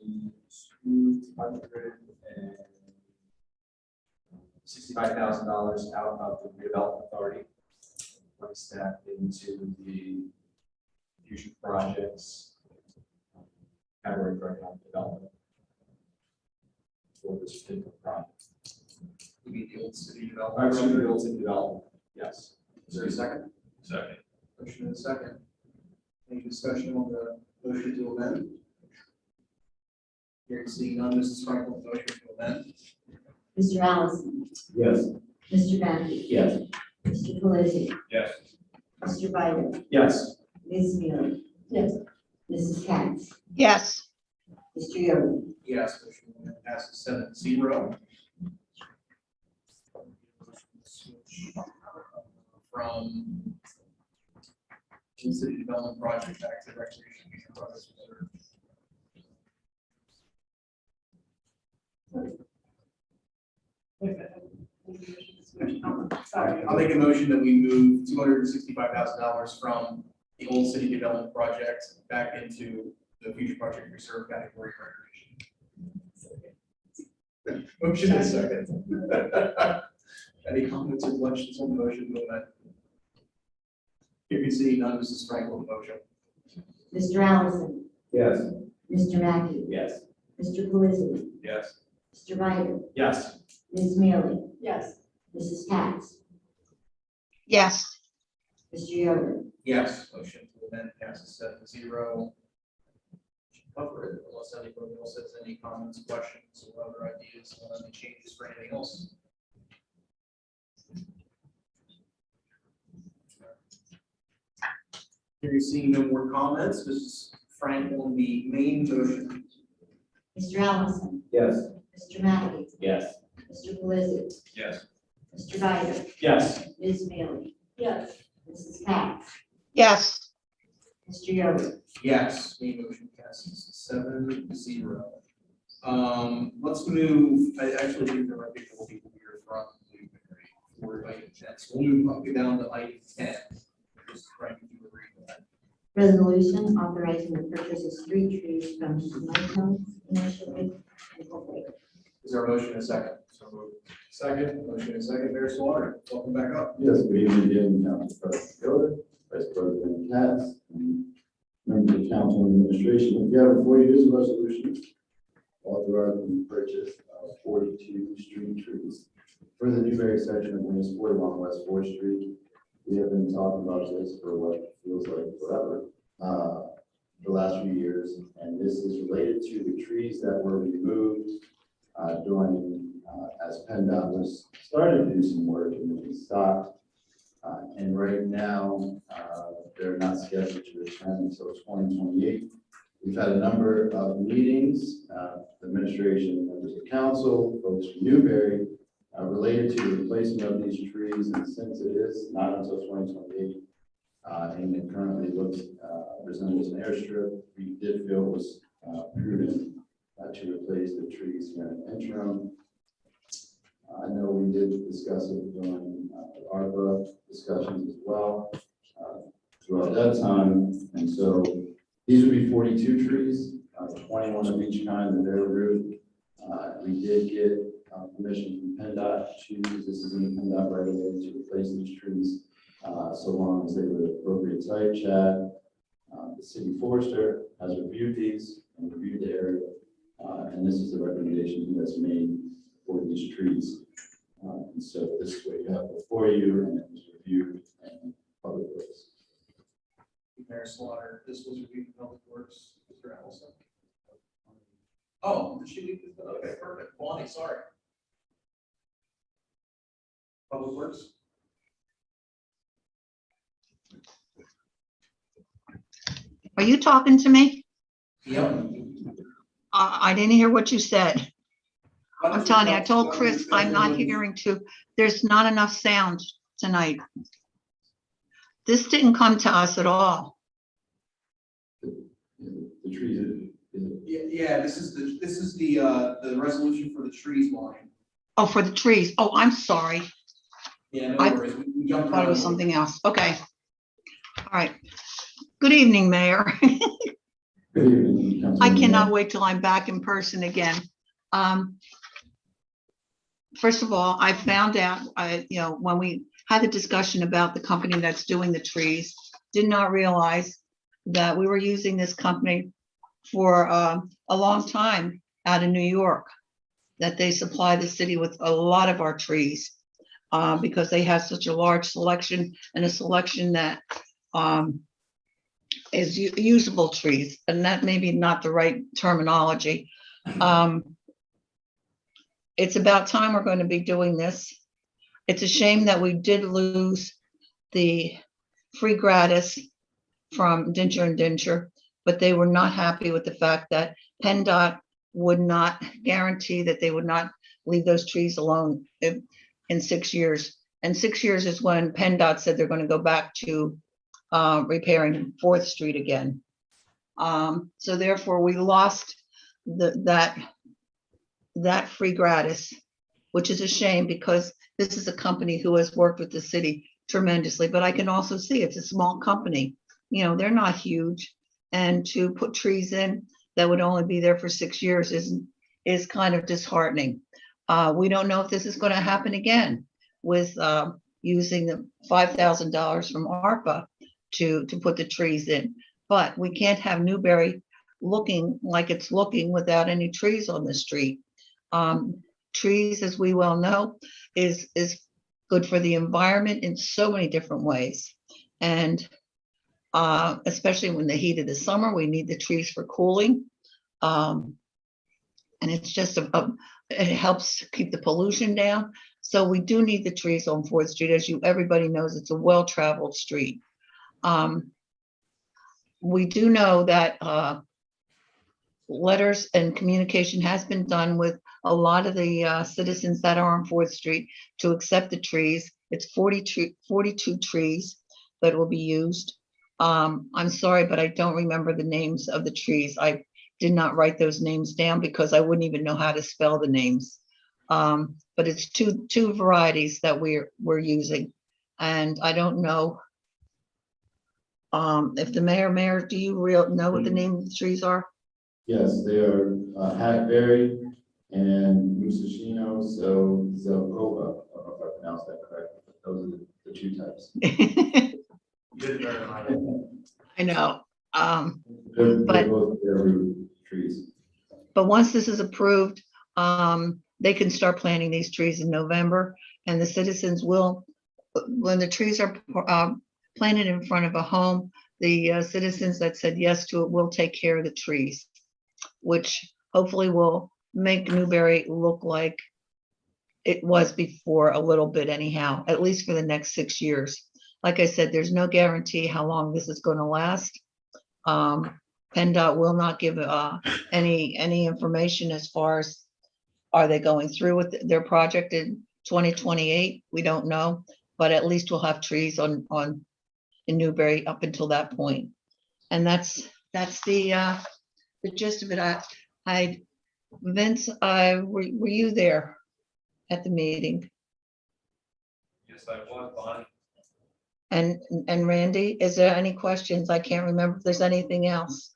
$265,000 out of the redevelopment authority, place that into the future projects category for economic development for this particular project. We need the old city Or development. excuse me, the old city development, yes. Is there a second? Second. Motion and a second. Any discussion on the motion to amend? Hearing seeing none, Mrs. Franklin, motion to amend. Mr. Allison. Yes. Mr. Matthews. Yes. Mr. Pelisi. Yes. Mr. Bider. Yes. Ms. Mealy. Yes. Mrs. Katz. Yes. Mr. Yoder. Yes, motion passes 7-0. From the city development project back to recreation future projects reserve. Sorry. I'll make a motion that we move $265,000 from the old city development project back into the future project reserve category of recreation. Motion is second. Any comments or questions on the motion to amend? If you see none, Mrs. Franklin, motion. Mr. Allison. Yes. Mr. Matthews. Yes. Mr. Pelisi. Yes. Mr. Bider. Yes. Ms. Mealy. Yes. Mrs. Katz. Yes. Mr. Yoder. Yes, motion to amend passes 7-0. Cover it unless anybody else has any comments, questions, or other ideas on any changes for anything else. Here you seeing no more comments, Mrs. Franklin, the main motion. Mr. Allison. Yes. Mr. Matthews. Yes. Mr. Pelisi. Yes. Mr. Bider. Yes. Ms. Mealy. Yes. Mrs. Katz. Yes. Mr. Yoder. Yes, main motion passes 7-0. Let's move, I actually think there might be more people here from Newbury for item 10. So we'll move up down to item 10. Just trying to agree with that. Resolution authorizing the purchase of street trees from Michael Initiative Incorporated. Is there a motion and a second? So moved. Second, motion and a second, Mayor Slaughter, welcome back up. Yes, good evening again, Council President Yoder, Vice President Katz, and members of council and administration. What you have before you is a resolution authorizing the purchase of 42 street trees for the Newbury section of Williamsport along West 4th Street. We have been talking about this for what feels like forever. the last few years, and this is related to the trees that were removed during, as PennDOT was starting to do some work and then stopped. And right now, they're not scheduled to return until 2028. We've had a number of meetings, the administration, members of council, folks from Newberry, related to the replacement of these trees, and since it is not until 2028, and it currently looks resembles an airstrip, we did feel it was prudent to replace the trees here in the interim. I know we did discuss it during the ARPA discussions as well throughout that time, and so these would be 42 trees, 21 of each kind of their root. We did get permission from PennDOT to use this as an PennDOT right away to replace these trees, so long as they were the appropriate type. Chad, the city forester, has reviewed these and reviewed the area, and this is the recommendation he has made for these trees. And so this is what you have before you, and it was reviewed and public works. Mayor Slaughter, this was reviewed in Public Works, Mr. Allison. Oh, did she leave this? Okay, perfect. Bonnie, sorry. Public Works? Are you talking to me? Yep. I didn't hear what you said. I'm telling you, I told Chris I'm not hearing too. There's not enough sound tonight. This didn't come to us at all. The trees. Yeah, this is the resolution for the trees line. Oh, for the trees. Oh, I'm sorry. Yeah, no I worries. We jumped Thought it around was a little. something else. Okay. All right. Good evening, Mayor. Good evening, Councilwoman. I cannot wait till I'm back in person again. First of all, I found out, when we had the discussion about the company that's doing the trees, did not realize that we were using this company for a long time out of New York, that they supply the city with a lot of our trees because they have such a large selection, and a selection that is usable trees, and that may be not the right terminology. It's about time we're going to be doing this. It's a shame that we did lose the free gratis from Dincher and Dincher, but they were not happy with the fact that PennDOT would not guarantee that they would not leave those trees alone in 6 years. And 6 years is when PennDOT said they're going to go back to repairing 4th Street again. So therefore, we lost that free gratis, which is a shame because this is a company who has worked with the city tremendously, but I can also see it's a small company. They're not huge, and to put trees in that would only be there for 6 years is kind of disheartening. We don't know if this is going to happen again with using the $5,000 from ARPA to put the trees in, but we can't have Newberry looking like it's looking without any trees on the street. Trees, as we well know, is good for the environment in so many different ways. And especially when the heat of the summer, we need the trees for cooling. And it's just it helps keep the pollution down. So we do need the trees on 4th Street. As everybody knows, it's a well-traveled street. We do know that letters and communication has been done with a lot of the citizens that are on 4th Street to accept the trees. It's 42 trees that will be used. I'm sorry, but I don't remember the names of the trees. I did not write those names down because I wouldn't even know how to spell the names. But it's two varieties that we're using. And I don't know if the mayor, do you know what the name of the trees are? Yes, they are hackberry and musashino, so zelkova. I don't know if I pronounced that correctly, but those are the two types. You did better than I did. I know. They're both their root trees. But once this is approved, they can start planting these trees in November, and the citizens will, when the trees are planted in front of a home, the citizens that said yes to it will take care of the trees, which hopefully will make Newberry look like it was before a little bit anyhow, at least for the next 6 years. Like I said, there's no guarantee how long this is going to last. PennDOT will not give any information as far as are they going through with their project in 2028? We don't know, but at least we'll have trees in Newberry up until that point. And that's the gist of it. Vince, were you there at the meeting? Yes, I was, Bonnie. And Randy, is there any questions? I can't remember if there's anything else.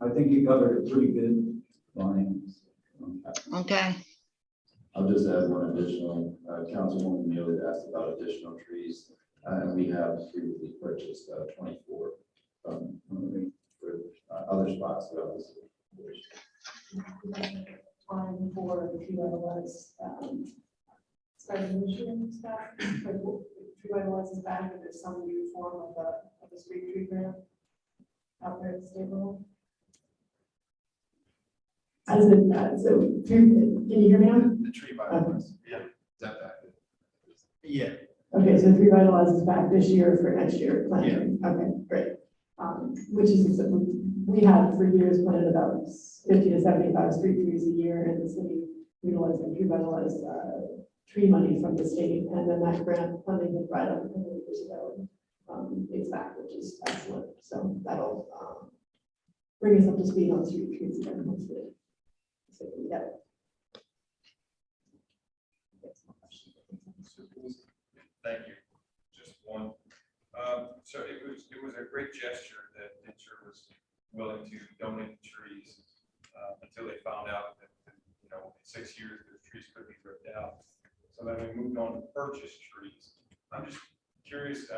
I think you covered it pretty good, Bonnie. Okay. I'll just add one additional, Councilwoman Neely asked about additional trees, and we have previously purchased 24 for other spots throughout the city. Time for the revitalize, starting this year, stuff, like revitalize is back, and there's some new form of a street tree grant out there at the state level. As in, can you hear me now? The tree bylaws, yeah, is that? Yeah. Okay, so revitalize is back this year for next year planning. Okay, great. Which is, we have for years planted about 50 to 75 street trees a year, and the city utilized and revitalized tree money from the state, and then that grant funding was right up a couple of years ago. It's back, which is excellent. So that'll bring us up to speed on street trees again, hopefully. So, yeah. Thank you. Just one. So it was a great gesture that Nature was willing to donate trees until they found out that in 6 years the trees could be ripped out. So then we moved on to purchase trees. I'm just curious,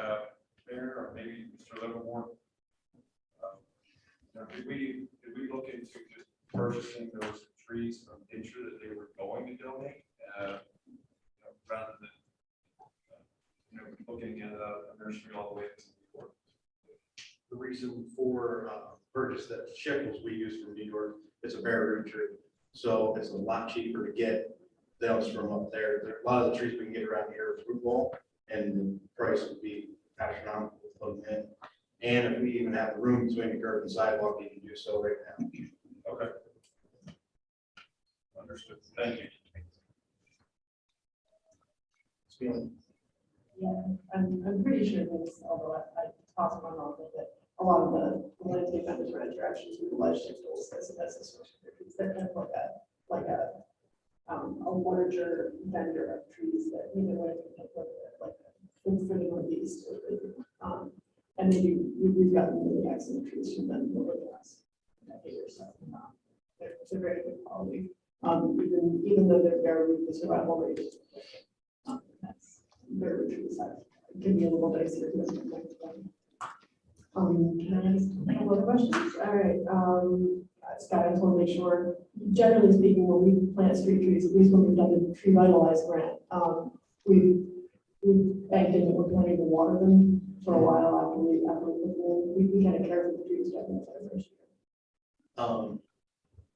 Mayor, or maybe Mr. Livermore, did we look into just purchasing those trees from Nature that they were going to donate, rather than looking at a nursery all the way to New York? The reason for purchase that shingles we use from New York is a bare root tree. So it's a lot cheaper to get those from up there. A lot of the trees we can get around here is root ball, and the price would be astronomical to put them in. And if we even have the room between the curb and sidewalk, you can do so right now. Okay. Understood. Thank you. Yeah, I'm pretty sure this, although I toss my mouth with it, a lot of the landscape vendors around here actually do legislative tools as a source of trees. They're kind of like a larger vendor of trees that even when like for the Northeast. And we've gotten really excellent trees from them over the last decade or so. They're very good quality. Even though they're very the survival rate is that's very true. It can be a little dicier. Can I ask a couple other questions? All right. Scott, I just want to make sure, generally speaking, when we plant street trees, at least when we've done the Tree Vitalize grant, we've banked in that we're planning to water them for a while after we kind of care for the trees definitely for the first year.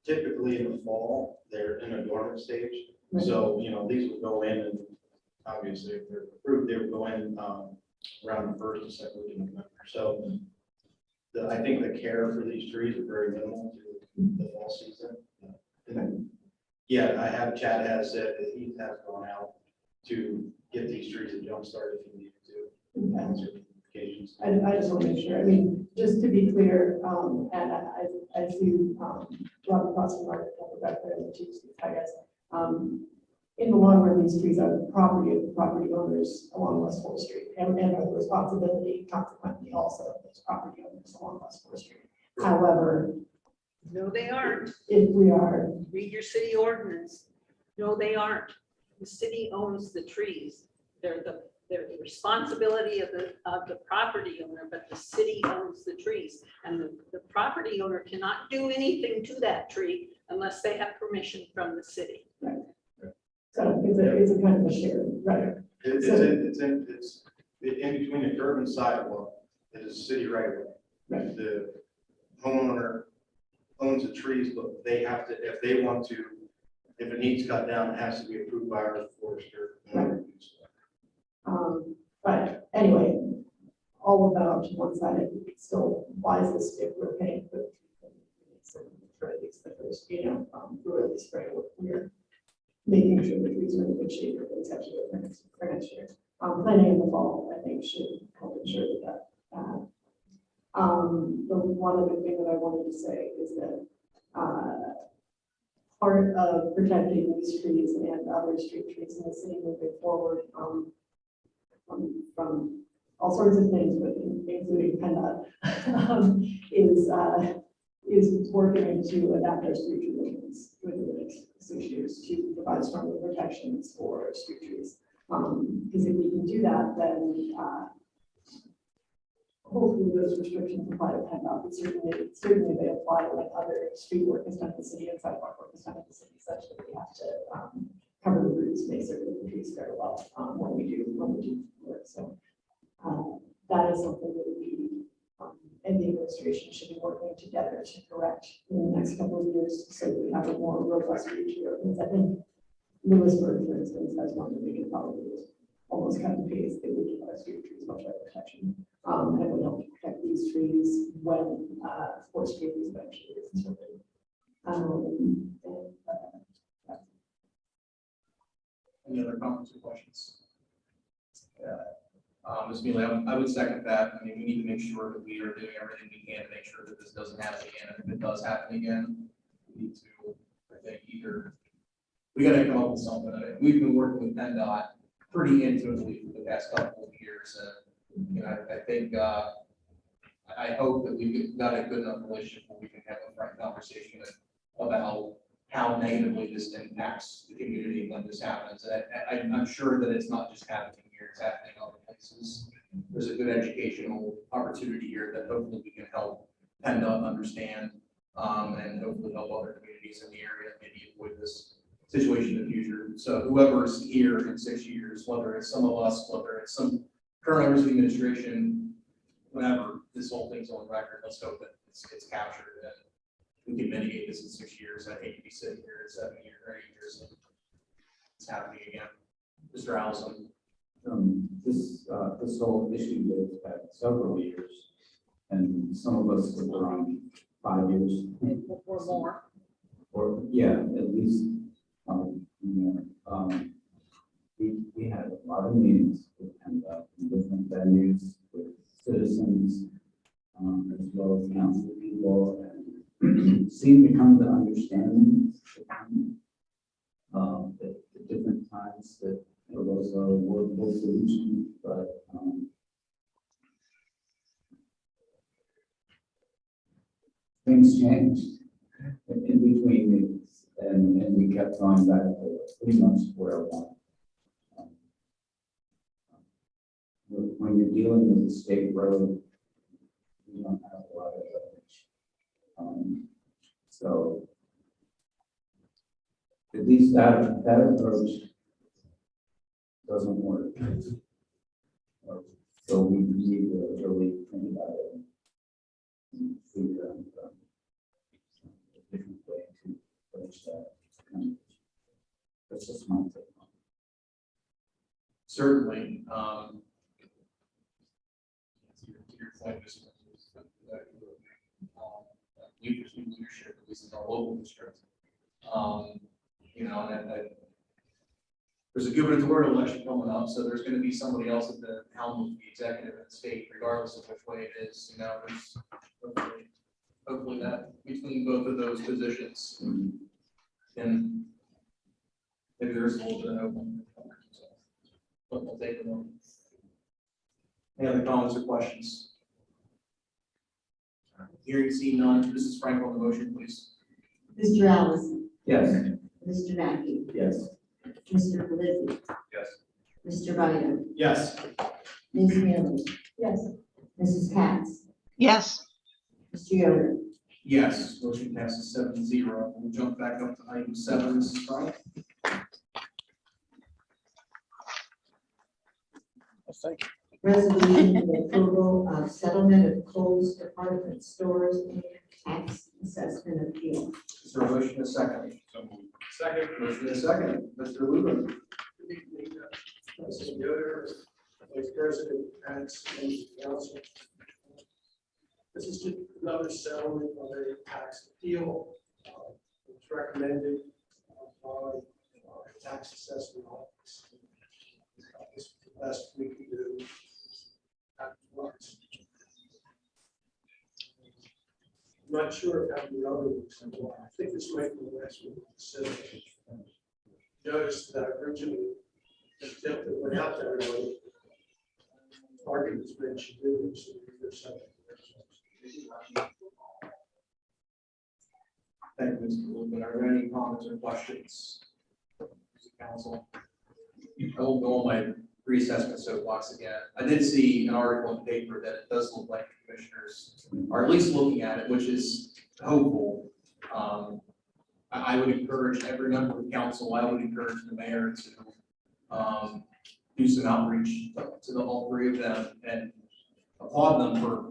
Typically in the fall, they're in a dormant stage. Right. So, these will go in, and obviously if they're approved, they will go in around the 1st to 2nd week of November. So I think the care for these trees are very minimal to the fall season. And then, yeah, Chad has said that he has gone out to get these trees a jump start if he needed to. On certain occasions. I just want to make sure. I mean, just to be clear, and I see Robert Crossing, Mark back there, and the chiefs, I guess. In the long run, these trees are the property of the property owners along West 4th Street, and have a responsibility consequently also of those property owners along West 4th Street. However, No, they aren't. if we are, Read your city ordinance. No, they aren't. The city owns the trees. They're the responsibility of the property owner, but the city owns the trees. And the property owner cannot do anything to that tree unless they have permission from the city. right. So it's a kind of a shared, right? It's in between the curb and sidewalk, it is city right of way. The homeowner owns the trees, but they have to, if they want to, if it needs cut down, it has to be approved by our forester. But anyway, all of that up to one side, it still applies this if we're paying for at least the first, for the spring, we're making sure the trees are in good shape for next year. Planning in the fall, I think, should help ensure that. The one other thing that I wanted to say is that part of protecting these trees and other street trees in the city moving forward, from all sorts of things, but including PennDOT, is working to adapt our street tree ordinance within the next 6 years to provide stronger protections for street trees. Because if we can do that, then hopefully those restrictions apply to PennDOT, but certainly they apply when other street work is done in the city and sidewalk work is done in the city, such that we have to cover the roots, make certain that the trees very well when we do work. So that is something that we and the administration should be working together to correct in the next couple of years, so that we have a more robust street tree ordinance. I think Williamsport, for instance, has one that we can probably almost cut and paste that would give our street trees much better protection. And would help to protect these trees when forestry is eventually constructed. Any other comments or questions? Ms. Mealy, I would second that. I mean, we need to make sure that we are doing everything we can to make sure that this doesn't happen again. And if it does happen again, we need to, I think, we gotta come up with something. I mean, we've been working with PennDOT pretty intimately for the past couple of years. And I think, I hope that we've got a good enough relationship where we can have a frank conversation about how negatively this impacts the community when this happens. And I'm sure that it's not just happening here, it's happening other places. There's a good educational opportunity here that hopefully we can help PennDOT understand, and hopefully help other communities in the area maybe avoid this situation in the future. So whoever's here in 6 years, whether it's some of us, whether it's some current members of the administration, whenever this whole thing's on record, let's hope that it's captured and we can mitigate this in 6 years. I hate to be sitting here in 7 years or 8 years and it's happening again. Mr. Allison. This whole issue dates back several years, and some of us have around 5 years. Or more. Or, yeah, at least, we had a lot of meetings with PennDOT in different venues with citizens, as well as council people, and seemed to come to understanding at different times that there was a workable solution, but things changed in between meetings, and we kept going back to pretty much square one. When you're dealing with a state road, you don't have a lot of leverage. So at least that approach doesn't work. So we need to really think about it and figure out a different way to approach that. That's just my take on it. Certainly, to your point, leadership, at least in our local district. And there's a gubernatorial election coming up, so there's going to be somebody else at the helm of the executive and the state, regardless of which way it is. There's hopefully that between both of those positions, and maybe there's a little bit of open. But we'll take a moment. Any other comments or questions? Hearing seen none. Mrs. Frank on the motion, please. Mr. Allison. Yes. Mr. Mackey. Yes. Mr. Pelisi. Yes. Mr. Vito. Yes. Ms. Mealy. Yes. Mrs. Katz. Yes. Mr. Yoder. Yes, motion passes 7-0. We'll jump back up to item 7, Mrs. Frank. Thank Resolution for approval of settlement of closed department stores and tax assessment appeal. Is there a motion and a second? So moved. Second. Motion and a second. Mr. Lubin. Good evening, President Yoder, Vice President Pence, and the council. This is just another settlement of a tax appeal. It's recommended by our tax assessment office. This is the best we can do. I'm not sure how the other weeks are going. I think this might be the last one. So notice that originally attempt that went out to everybody. Arguments mentioned in this. Thank you, Mr. Lubin. Are there any comments or questions? Council. I won't go on my reassessment soapbox again. I did see an article in the paper that it does look like the commissioners are at least looking at it, which is hopeful. I would encourage every member of council, I would encourage the mayor to do some outreach to all three of them and applaud them for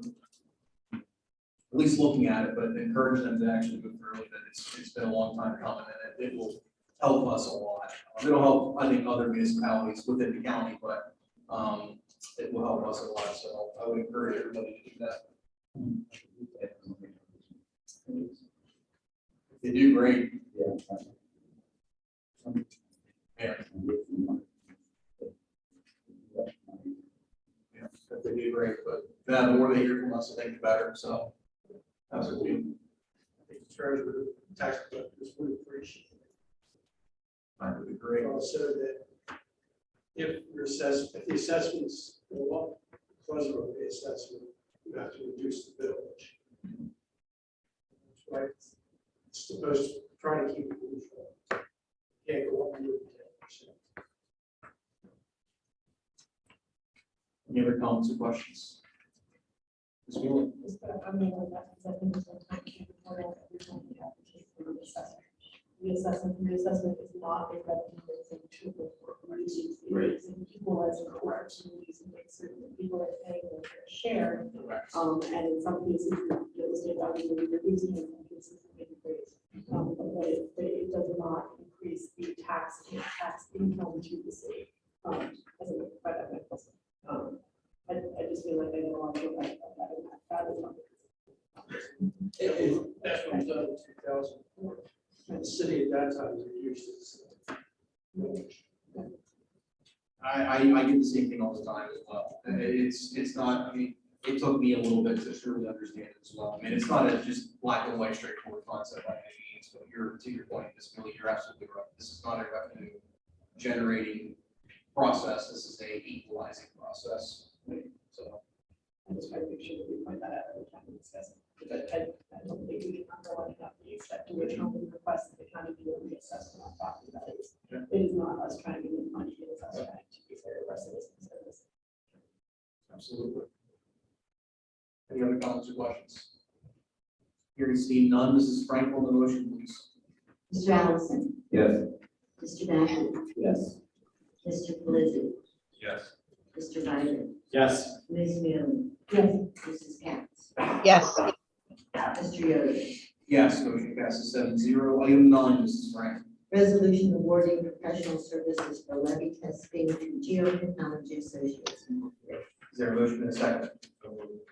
at least looking at it, but encourage them to actually move through it. It's been a long time coming, and it will help us a lot. It'll help, I think, other municipalities within the county, but it will help us a lot. So I would encourage everybody to do that. They do great. Yeah. Yeah, they do great, but the more they hear from us, I think the better. So absolutely. I think the treasurer, tax collectors would appreciate it. I would agree. Also that if the assessments go up because of the assessment, you have to reduce the village. That's right. It's supposed to try to keep it neutral. Can't go up to 10%. Any other comments or questions? Ms. Wheeler? I'm going with that because I think there's no time to report out every time we have to take the assessment. Reassessment is not a revenue tool for reducing fees and people as opportunities and make certain that people are paying their fair share. And in some cases, real estate value will be reducing, in some cases, it may be raised. But it does not increase the tax income to the city. As a credit mechanism. I just feel like I don't want to go back on that. That is not. That's what was done in 2004. And the city at that time reduced its. I get the same thing all the time as well. It's not, I mean, it took me a little bit to truly understand it as well. I mean, it's not a just black and white straightforward concept by any means, but to your point, Ms. Millie, you're absolutely right. This is not a revenue generating process. This is a equalizing process. So I just try to make sure that we point that out every time we discuss it. But I don't think we can underline enough the extent to which we request that the county do a reassessment on property values. It is not us trying to make money, it is us trying to be fair to residents and service. absolutely. Any other comments or questions? Hearing seen none, Mrs. Frank on the motion, please. Mr. Allison. Yes. Mr. Bagley. Yes. Mr. Pelisi. Yes. Mr. Ryder. Yes. Ms. Mealy. Yes. Mrs. Katz. Yes. Mr. Yoder. Yes, motion passes 7-0. Item 9, Mrs. Frank. Resolution awarding professional services for levy testing to Geotechnology Associates. Is there a motion and a second?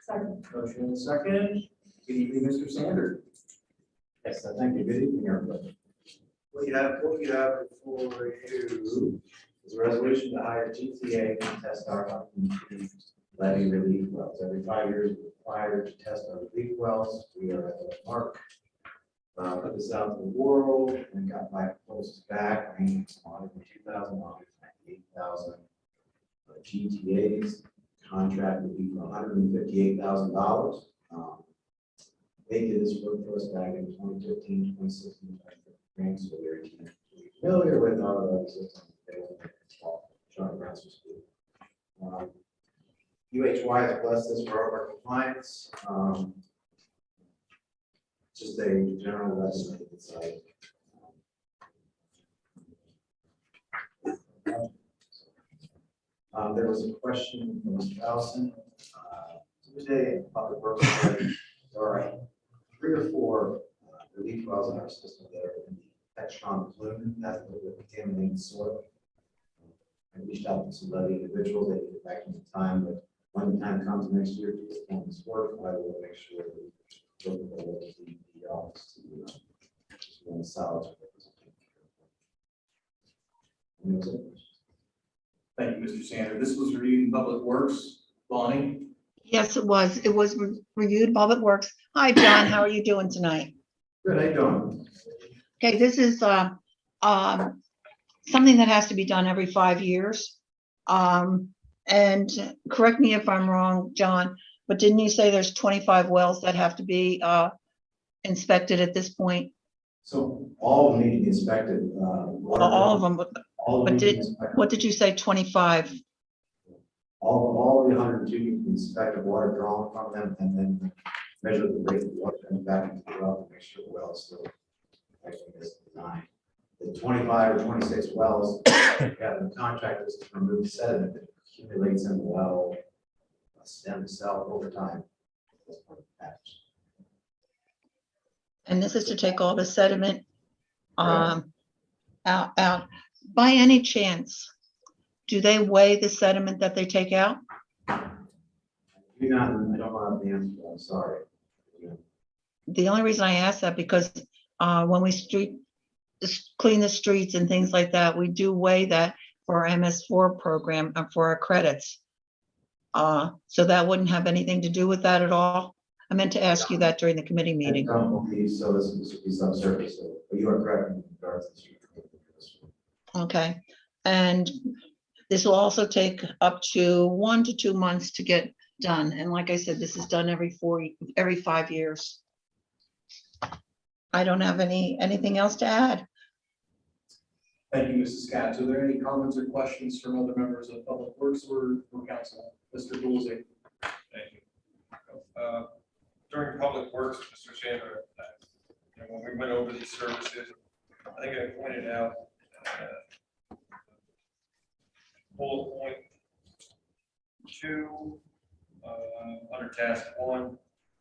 Second. Motion and a second. Good evening, Mr. Sanders. Yes, thank you. Good evening, everybody. What you have before you is a resolution to hire GTA to test our levee relief wells. Every 5 years, we're required to test our relief wells. We are at the mark. Put this out to the world and got my proposals back, ranging from 102,000 to 198,000. GTA's contract would be for $158,000. They did this work for us back in 2015, 2016, so they're familiar with our system. They will make it small, John Brown's school. UHY has blessed us for our compliance. Just a general estimated site. There was a question from Mr. Allison. Tuesday, in Public Works, there are 3 or 4 relief wells in our system that are in the Textron plume, that's the contaminated soil. I reached out to some other individuals, they get back in time, but when the time comes next year to perform this work, I will make sure that we look at the office to run the solids. Thank you, Mr. Sander. This was reviewed in Public Works. Bonnie? Yes, it was. It was reviewed Public Works. Hi, John, how are you doing tonight? Good, how you doing? Okay, this is something that has to be done every 5 years. And correct me if I'm wrong, John, but didn't you say there's 25 wells that have to be inspected at this point? So all of them need to be inspected. All of them, but what did you say, 25? All the 102 need to be inspected, water drawn from them, and then measure the rate of water coming back into the well to make sure the well is still actually as designed. The 25 or 26 wells, have the contractors to remove sediment that accumulates in the well, stem cell over time. That's part of the package. And this is to take all the sediment out. By any chance, do they weigh the sediment that they take out? I don't know the answer, I'm sorry. The only reason I ask that because when we clean the streets and things like that, we do weigh that for our MS4 program for our credits. So that wouldn't have anything to do with that at all. I meant to ask you that during the committee meeting. I don't believe so. This would be subsurface, but you are correct in regards to the street. Okay, and this will also take up to 1 to 2 months to get done. And like I said, this is done every 5 years. I don't have anything else to add. Thank you, Mrs. Katz. Are there any comments or questions from other members of Public Works or Council? Mr. Doolsey. Thank you. During Public Works, Mr. Sander, when we went over these services, I think I pointed out bullet point 2 under task 1,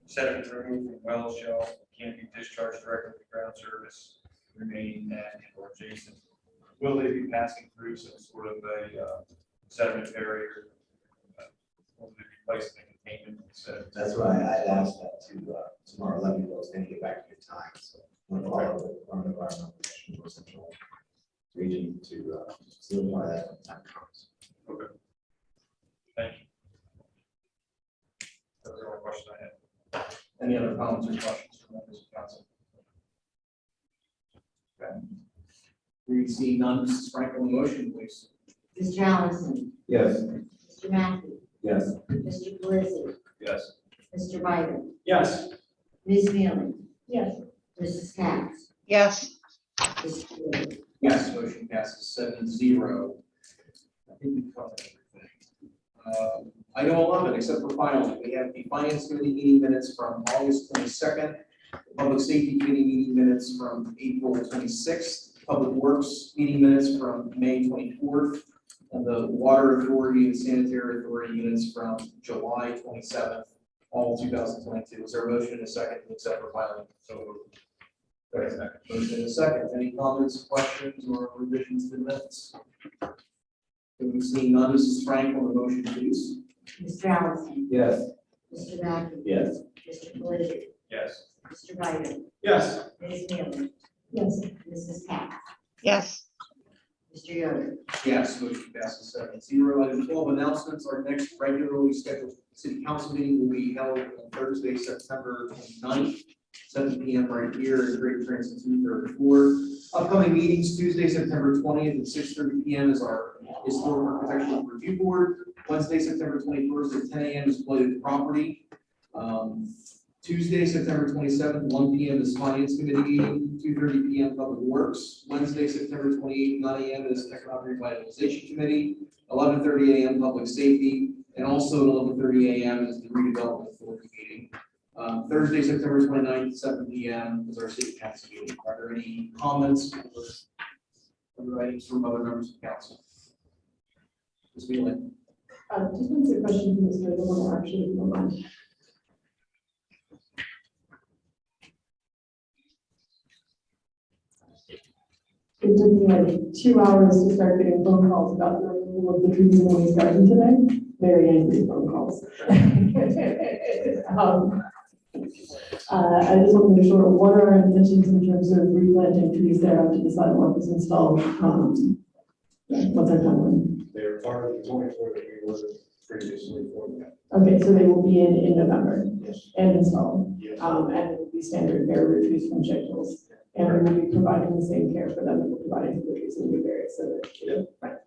sediment removed from wells shall can't be discharged directly to ground surface remaining at or adjacent. Will they be passing through some sort of a sediment barrier? Will they be placed in containment? That's why I asked that to tomorrow 11 folks, then get back to your time. So I'm going to follow up with our environmental commission central region to solidify that when time comes. Okay. Thank you. That's the only question I had. Any other comments or questions from members of council? Okay. We see none. Mrs. Franklin, motion, please. Mr. Allison. Yes. Mr. Mackey. Yes. Mr. Pelisi. Yes. Mr. Biden. Yes. Ms. Mealy. Yes. Mrs. Katz. Yes. Mr. Wood. Yes, motion passes 7-0. I think we covered everything. Item 11, except for filing, we have the Finance Committee meeting minutes from August 22nd, the Public Safety Committee meeting minutes from April 26th, Public Works meeting minutes from May 24th, and the Water Authority and Sanitary Authority minutes from July 27th, all 2022. Is there a motion and a second to accept for filing? So moved. Motion and a second. Any comments, questions, or revisions to the minutes? We've seen none. Mrs. Frank on the motion, please. Mr. Allison. Yes. Mr. Mackey. Yes. Mr. Pelisi. Yes. Mr. Biden. Yes. Ms. Mealy. Yes. Mrs. Katz. Yes. Mr. Yoder. Yes, motion passes 7-0. Item 12, announcements. Our next regularly scheduled city council meeting will be held on Thursday, September 29th, 7 p.m. right here in Great Transit 234. Upcoming meetings, Tuesday, September 20th at 6:30 p.m. is our Historic Architectural Review Board. Wednesday, September 21st at 10 a.m. is Blighted Property. Tuesday, September 27th, 1 p.m. is Finance Committee meeting, 2:30 p.m. Public Works. Wednesday, September 28th, 9 a.m. is Economic Revitalization Committee, 11:30 a.m. Public Safety, and also at 11:30 a.m. is the Redevelopment Authority meeting. Thursday, September 29th, 7 p.m. is our City Council meeting. Are there any comments or other items from other members of council? Ms. Mealy. Just one quick question from Mr. Little, actually, if you don't mind. It took me like 2 hours to start getting phone calls about the removal of the trees in Willie's garden today. Very angry phone calls. I just want to make sure, what are our intentions in terms of replanting trees there after the sidewalk is installed? What's our timeline? They're part of the 24 that we ordered previously for that. Okay, so they will be in November Yes. and installed. Yes. And it will be standard bare trees from Sheikh's. And we will be providing the same care for them that we're providing for the trees in Newberry, so that. Yep. Right.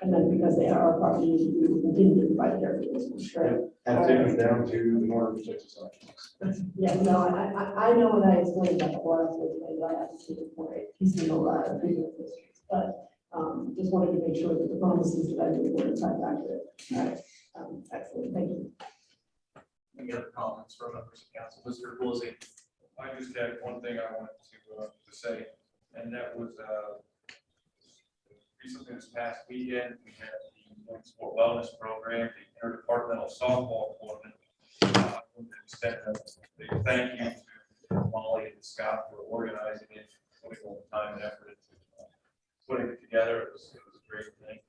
And then because they are our property, we will continue to provide care for those ones, correct? And take them down to the northern Texas line. Yeah, no, I know when I explained that before, I was explaining that I have to see it for a piecemeal, treatment of those trees, but, just wanted to make sure that the promises that I made were in fact accurate. All right, excellent, thank you. Any other comments from members of council? Mr. Woolsey? I just had one thing I wanted to say, and that was, recently this past weekend, we had the Williamsport Wellness Program, the interdepartmental softball tournament. Extend a big thank you to Molly and Scott for organizing it, putting all the time and effort into putting it together. It was a great thing.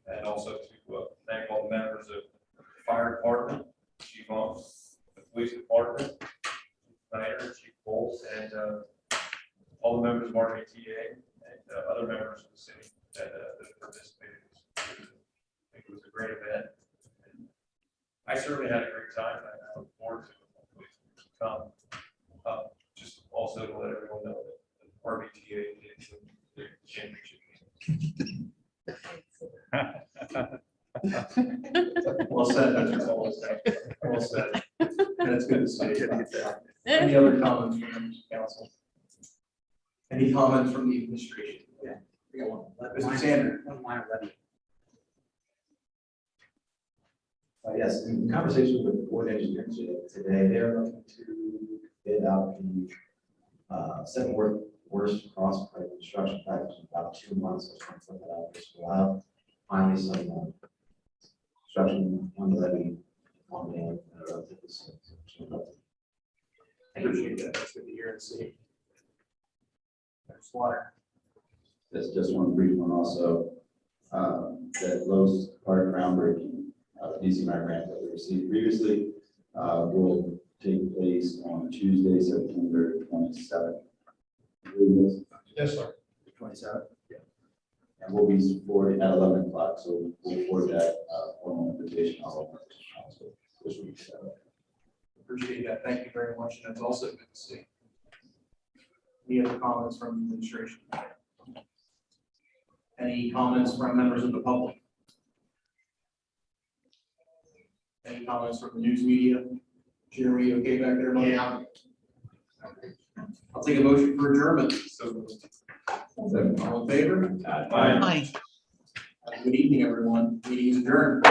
And also to thank all the members of the fire department, Chief Owens, the police department, Chief Chief Bowles, and all the members of RATA and other members of the city that participated. I think it was a great event. And I certainly had a great time, and I look forward to come. Just also to let everyone know that RBTA did the championship game. Well said, that's all well said. Well said. That's good to see. Any other comments from members of council? Any comments from the administration? Yeah. Mr. Sanders. Yes, in conversation with the board engineer today, they're looking to bid out the second worst cost per construction package in about 2 months. So trying to put that out this while. Finally, some construction on the levy on the relatively soon. I appreciate that. That's good to hear and see. There's water. That's just one brief one also. That Lowe's Park groundbreaking, DCMI grant that we received previously, will take place on Tuesday, September 27th. Yes, sir. 27th? Yeah. And we'll be forwarded at 11 o'clock, so we'll forward that formal invitation all over to council this week. So. Appreciate that. Thank you very much. And it's also good to see. Any other comments from the administration? Any comments from members of the public? Any comments from the news media? Jeremy, okay back there? Mike? Yeah. I'll take a motion for adjournment. So, all in favor? Aye. Good evening, everyone. Meeting is adjourned.